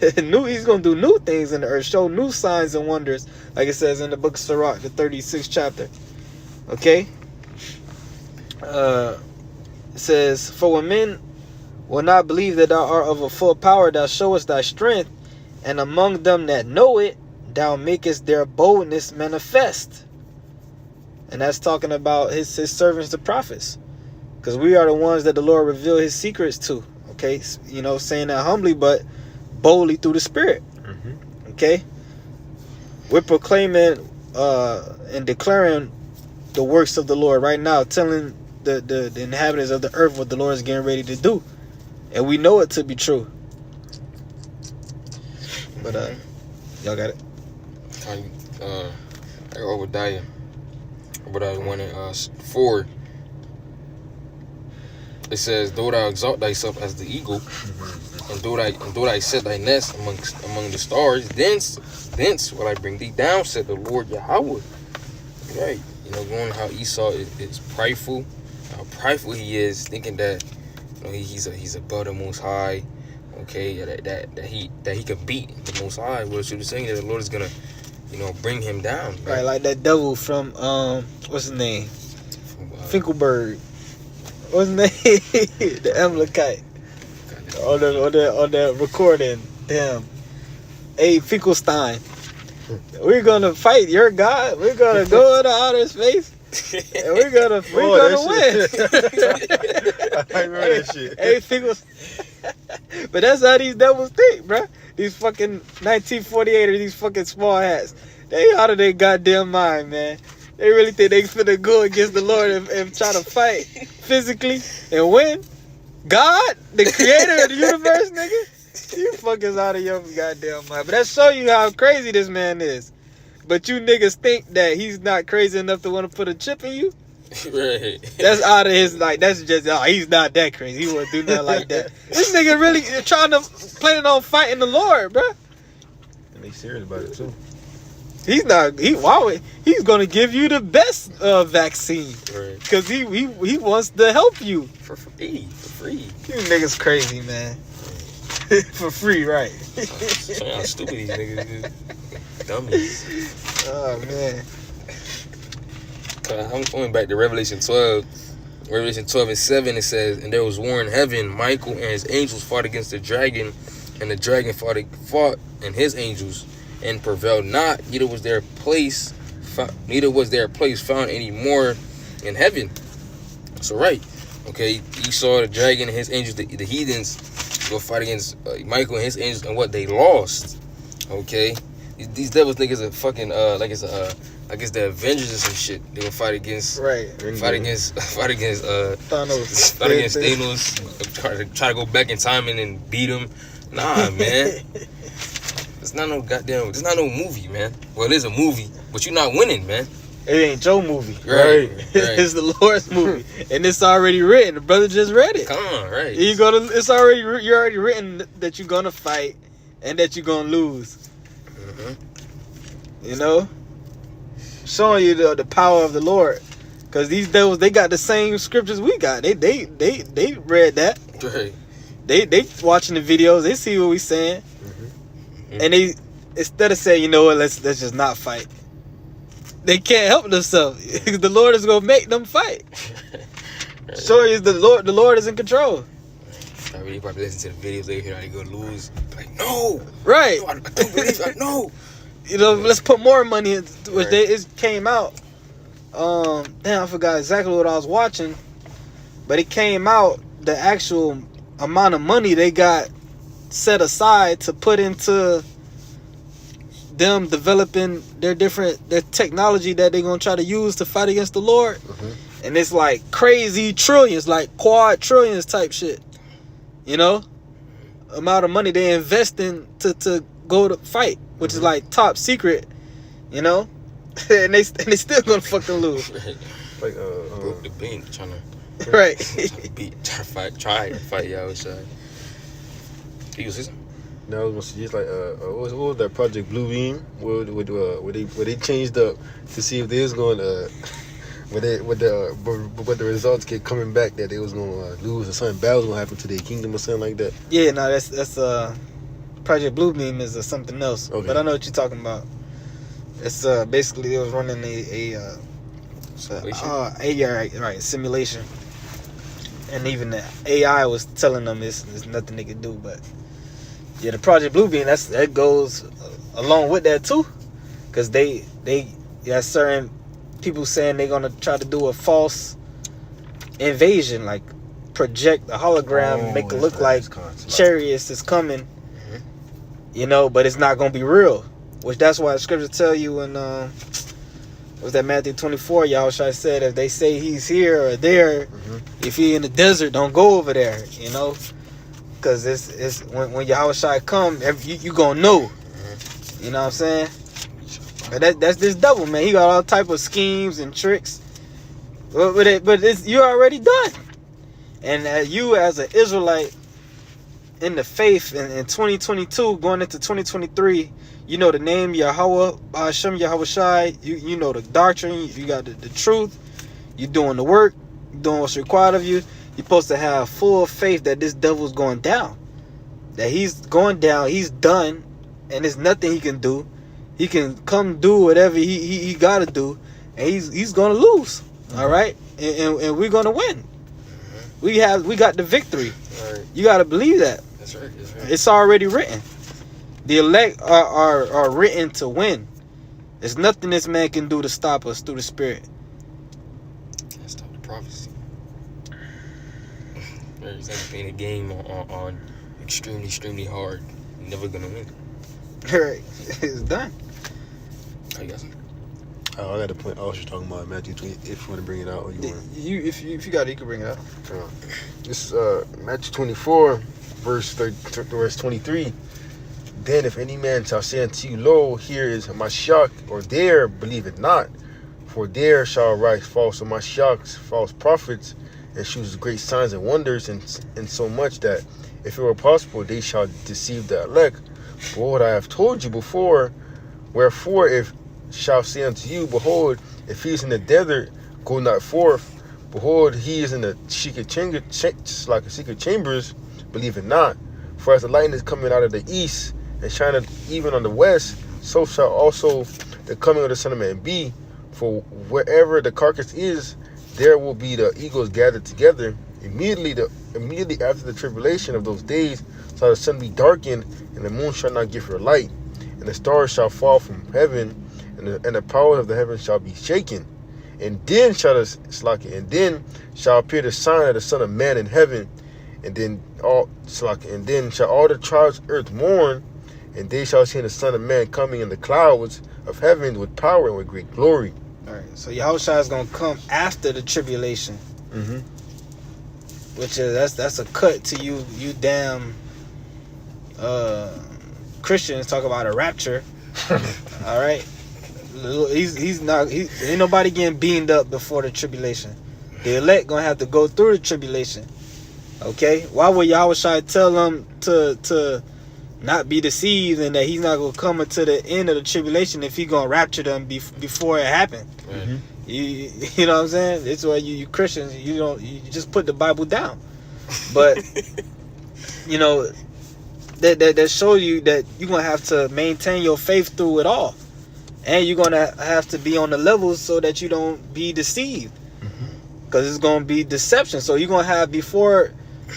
He's gonna do new things in the earth, show new signs and wonders, like it says in the book of Sirach, the 36th chapter. Okay, it says, for when men will not believe that thou art of a full power, thou showest thy strength, and among them that know it, thou makest their boldness manifest. And that's talking about his servants, the prophets, because we are the ones that the Lord revealed his secrets to. Okay, saying that humbly, but boldly through the Spirit. Okay, we're proclaiming and declaring the works of the Lord right now, telling the inhabitants of the earth what the Lord is getting ready to do, and we know it to be true. But y'all got it. I got Obadiah 1 and 4. It says, though thou exalt thyself as the eagle, and though thou set thy nest among the stars, thence will I bring thee down, said the Lord Yahweh. Right. Going how Esau is prideful, how prideful he is, thinking that he's above the Most High. Okay, that he could beat the Most High. Well, she was saying that the Lord is gonna, bring him down. Right, like that devil from what's his name? Finkelberg. What's his name? The Amalekite. On the recording. Damn. Abe Finkelstein. We're gonna fight your God. We're gonna go into outer space. And we're gonna win. I remember that shit. Hey, but that's how these devils think, bruh. These fucking 1948 or these fucking small hats. They out of their goddamn mind, man. They really think they finna go against the Lord and try to fight physically and win. God, the creator of the universe, nigga. You fuckers out of your goddamn mind. But that show you how crazy this man is. But you niggas think that he's not crazy enough to want to put a chip in you? Right. That's out of his, like, that's just, he's not that crazy. He wouldn't do nothing like that. This nigga really planning on fighting the Lord, bruh. And they serious about it too. He's gonna give you the best vaccine. Right. Cause he wants to help you. For free. You niggas crazy, man. For free, right. So how stupid these niggas is. Dummies. Oh, man. I'm going back to Revelation 12. Revelation 12 and 7, it says, and there was war in heaven. Michael and his angels fought against the dragon, and the dragon fought and his angels, and prevailed not. Neither was their place found any more in heaven. So right, okay, you saw the dragon and his angels, the heathens, go fight against Michael and his angels, and what they lost. Okay, these devils think it's a fucking like it's a I guess the Avengers or some shit. They gonna fight against Thanos. Fight against Thanos. Try to go back in time and then beat him. Nah, man. It's not no movie, man. Well, it is a movie, but you're not winning, man. It ain't your movie. Right. It's the Lord's movie. And it's already written. The brother just read it. Come on, right. You're already written that you're gonna fight and that you're gonna lose. You know? Showing you the power of the Lord. Cause these devils, they got the same scriptures we got. They read that. Right. They watching the videos, they see what we saying. And they, instead of saying, you know what, let's just not fight. They can't help themselves. The Lord is gonna make them fight. Right. Sure is the Lord is in control. You probably listen to the videos, they hear how they gonna lose. Like, no! Right. No, I don't believe that. No! You know, let's put more money in, which Right. it came out. Damn, I forgot exactly what I was watching. But it came out, the actual amount of money they got set aside to put into them developing their technology that they're gonna try to use to fight against the Lord. And it's like crazy trillions, like quad trillions type shit. You know? Amount of money they invest in to go to fight, which is like top secret, you know? and they still gonna fucking lose. Right. Like Broke the bank trying to Right. try to fight y'all outside. You was listening? No, it was just like what was that Project Bluebeam where they changed up to see if they was going to but the results kept coming back that they was going to lose or something bad was going to happen to their kingdom or something like that. Yeah, no, that's Project Bluebeam is something else. Okay. But I know what you're talking about. It's basically it was running a simulation, and even the AI was telling them there's nothing they could do. But yeah, the Project Bluebeam that goes along with that too, because they got certain people saying they're gonna try to do a false invasion, like project a hologram, make it look like chariots is coming. You know, but it's not gonna be real. Which that's why the scriptures tell you in was that Matthew 24, Yahushua said if they say he's here or there, if he in the desert, don't go over there, you know? Cause it's when Yahushua come, you gonna know. You know what I'm saying? But that's this devil, man. He got all type of schemes and tricks. But you're already done. And you as an Israelite in the faith in 2022 going into 2023, you know the name Yahweh, Hashem Yahushai, you know the doctrine, you got the truth, you doing the work, you doing what's required of you. You're supposed to have full faith that this devil's going down. That he's going down, he's done, and there's nothing he can do. He can come do whatever he gotta do, and he's gonna lose. All right? And we're gonna win. We got the victory. Right. You gotta believe that. That's right. It's already written. The elect are written to win. There's nothing this man can do to stop us through the Spirit. Can't stop the prophecy. There's anything a game on extremely hard. You're never gonna win. Right. It's done. How you guys? Oh, I got a point. I was just talking about Matthew 20. If you want to bring it out, or you want. If you got it, you can bring it up. This is Matthew 24, verse 23. Then if any man shall say unto you, Lo, here is Mashiach, or there, believe it not. For there shall rise false Mashiachs, false prophets, and shew great signs and wonders, and so much that, if it were possible, they shall deceive the elect. Behold, I have told you before. Wherefore, if shall say unto you, Behold, if he is in the desert, go not forth. Behold, he is in the secret chamber, like a secret chambers, believe it not. For as the lightning is coming out of the east, and shineth even on the west, so shall also the coming of the Son of Man be. For wherever the carcass is, there will be the eagles gathered together. Immediately after the tribulation of those days shall the sun be darkened, and the moon shall not give her light, and the stars shall fall from heaven, and the power of the heavens shall be shaken. And then shall appear the sign of the Son of Man in heaven, and then shall all the tribes of earth mourn, and they shall see the Son of Man coming in the clouds of heaven with power and with great glory. All right, so Yahushua is gonna come after the tribulation, which is that's a cut to you damn Christians talk about a rapture. All right, ain't nobody getting beamed up before the tribulation. The elect gonna have to go through the tribulation. Okay, why would Yahushua tell them to not be deceived, and that he's not gonna come until the end of the tribulation if he gonna rapture them before it happened? Right. You know what I'm saying? It's why you Christians, you just put the Bible down. But you know that show you that you're gonna have to maintain your faith through it all, and you're gonna have to be on the levels so that you don't be deceived, because it's gonna be deception. So you're gonna have, before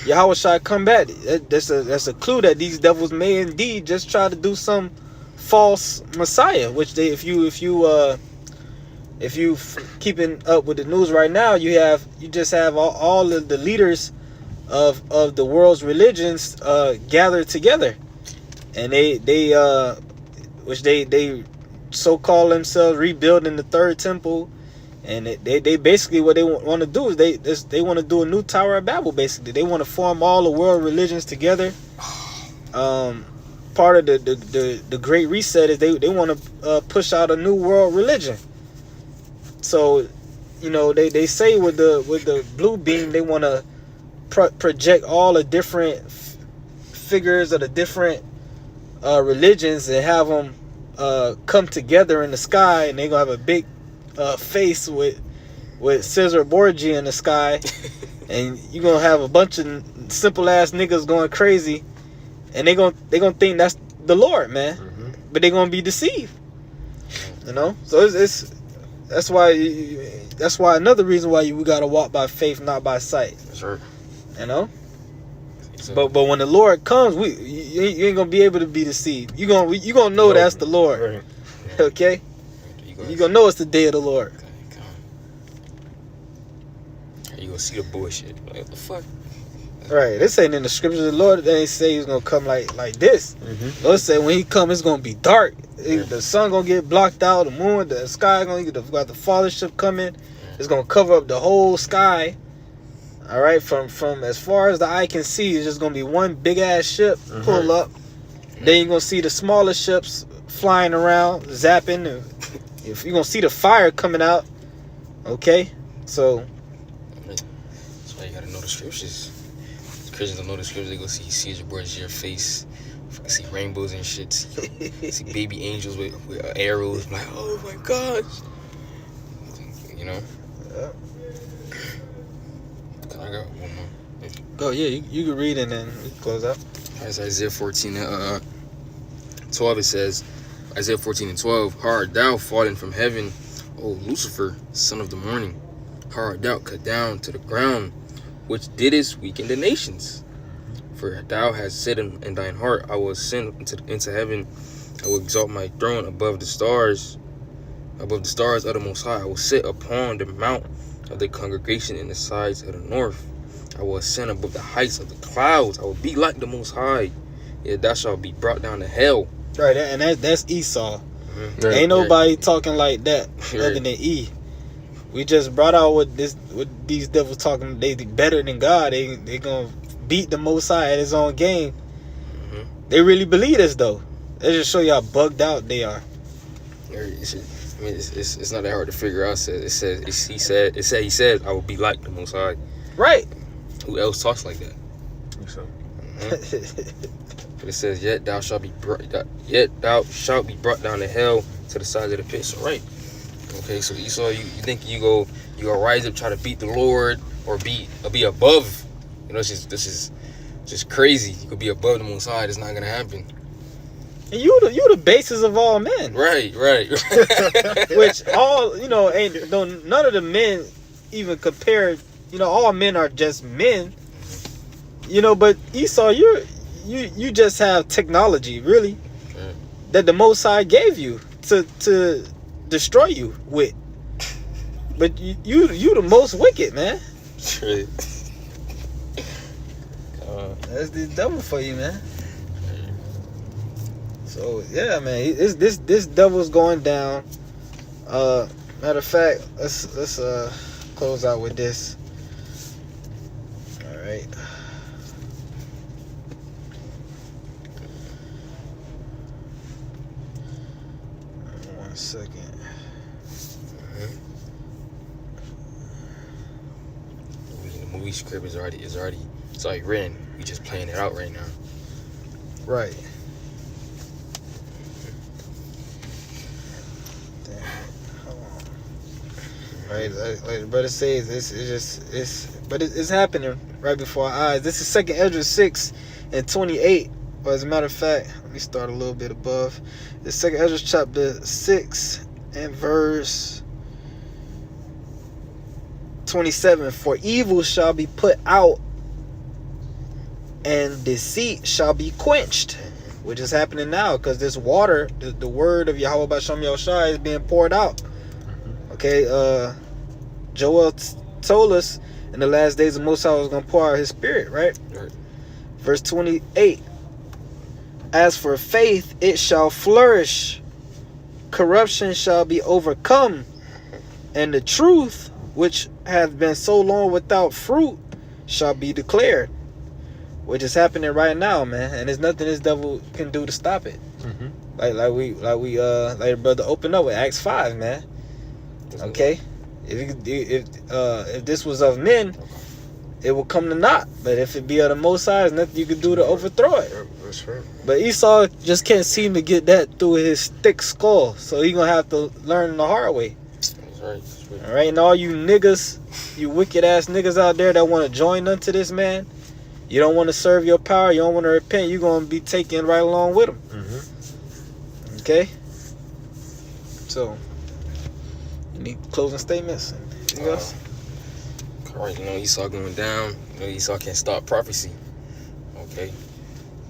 Yahushua come back, that's a clue that these devils may indeed just try to do some false Messiah, which they, if you keeping up with the news right now, you just have all of the leaders of the world's religions gathered together, and they so call themselves rebuilding the third temple. And they basically, what they want to do is they want to do a new Tower of Babel. Basically, they want to form all the world religions together. Part of the Great Reset is they want to push out a new world religion. So, you know, they say with the blue beam they want to project all the different figures of the different religions and have them come together in the sky, and they're gonna have a big face with Cesar Borgia in the sky, and you're gonna have a bunch of simple ass niggas going crazy, and they gonna think that's the Lord, man. But they're gonna be deceived, you know. So that's why another reason why we gotta walk by faith, not by sight. Sure. You know. But when the Lord comes, you ain't gonna be able to be deceived. You gonna know that's the Lord. Right. Okay. You're gonna know it's the day of the Lord. You gonna see the bullshit. Like, what the fuck? Right. This ain't in the scriptures. The Lord didn't say he's gonna come like this. Lord said when he come, it's gonna be dark. The sun gonna get blocked out. The moon, the sky gonna got the fathership coming. It's gonna cover up the whole sky. All right. From as far as the eye can see, it's just gonna be one big ass ship pull up. Then you're gonna see the smaller ships flying around, zapping. If you're gonna see the fire coming out, okay, so that's why you gotta know the scriptures. Christians don't know the scriptures. They go see Caesar Borgia face, see rainbows and shit, see baby angels with arrows. Like, oh my gosh, you know. Yeah. I got one more. Go, yeah, you can read and then we can close out. That's Isaiah 14 12. It says, Isaiah 14 and 12, how art thou fallen from heaven, O Lucifer, son of the morning? How art thou cut down to the ground, which didst weaken the nations? For thou hast said in thine heart, I will ascend into heaven, I will exalt my throne above the stars of the Most High. I will sit upon the mount of the congregation in the sides of the north. I will ascend above the heights of the clouds. I will be like the Most High. Yet thou shalt be brought down to hell. Right, and that's Esau. Mm-hmm. Ain't nobody talking like that other than E. We just brought out what these devils talking. They better than God. They gonna beat the Most High at His own game. Mm-hmm. They really believe this though. They just show you how bugged out they are. It's not that hard to figure out. He said, I will be like the Most High. Right. Who else talks like that? So. But it says, yet thou shalt be brought down to hell to the sides of the pit. So right. Okay, so Esau, you think you go rise up, try to beat the Lord, or be above? You know, this is just crazy. You could be above the Most High. It's not gonna happen. And you the basis of all men. Right. Which all ain't none of the men even compared. All men are just men. But Esau, you just have technology, really, that the Most High gave you to destroy you with. But you the most wicked, man. True. That's the devil for you, man. So yeah, man, this devil's going down. Matter of fact, let's close out with this. All right. 1 second. The movie script is already written. We just playing it out right now. Right. Damn it. Hold on. Right, like the brother says, it's happening right before our eyes. This is 2nd Ezra 6:28. But as a matter of fact, let me start a little bit above. This 2nd Ezra chapter 6 and verse 27. For evil shall be put out, and deceit shall be quenched, which is happening now, because this water, the word of Yahweh B'Shem Yahushua is being poured out. Okay, Joel told us in the last days the Most High was going to pour out His Spirit, right? Verse 28. As for faith, it shall flourish. Corruption shall be overcome, and the truth, which hath been so long without fruit, shall be declared. Which is happening right now, man, and there's nothing this devil can do to stop it. Mm-hmm. Like brother opened up with Acts 5, man. Okay, if this was of men, it will come to naught. But if it be of the Most High, there's nothing you can do to overthrow it. That's right. But Esau just can't seem to get that through his thick skull, so he's gonna have to learn the hard way. That's right. All right, and all you niggas, you wicked ass niggas out there that want to join unto this man, you don't want to serve your power, you don't want to repent, you're gonna be taken right along with him. Mm-hmm. Okay. So, you need closing statements? Anything else? Alright, Esau going down. Esau can't stop prophecy. Okay.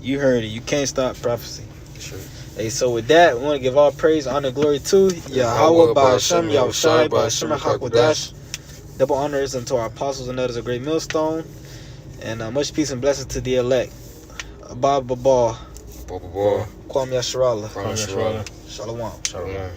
You heard it. You can't stop prophecy. Sure. Hey, so with that, we want to give all praise, honor, glory to Yahweh B'Shem Yahushua B'Shem HaKodesh. Double honors unto our apostles and others, a great millstone. And much peace and blessings to the elect. Abba Babal. Baba. Kwam Yasharallah. Kwam Yasharallah. Shalom. Shalom.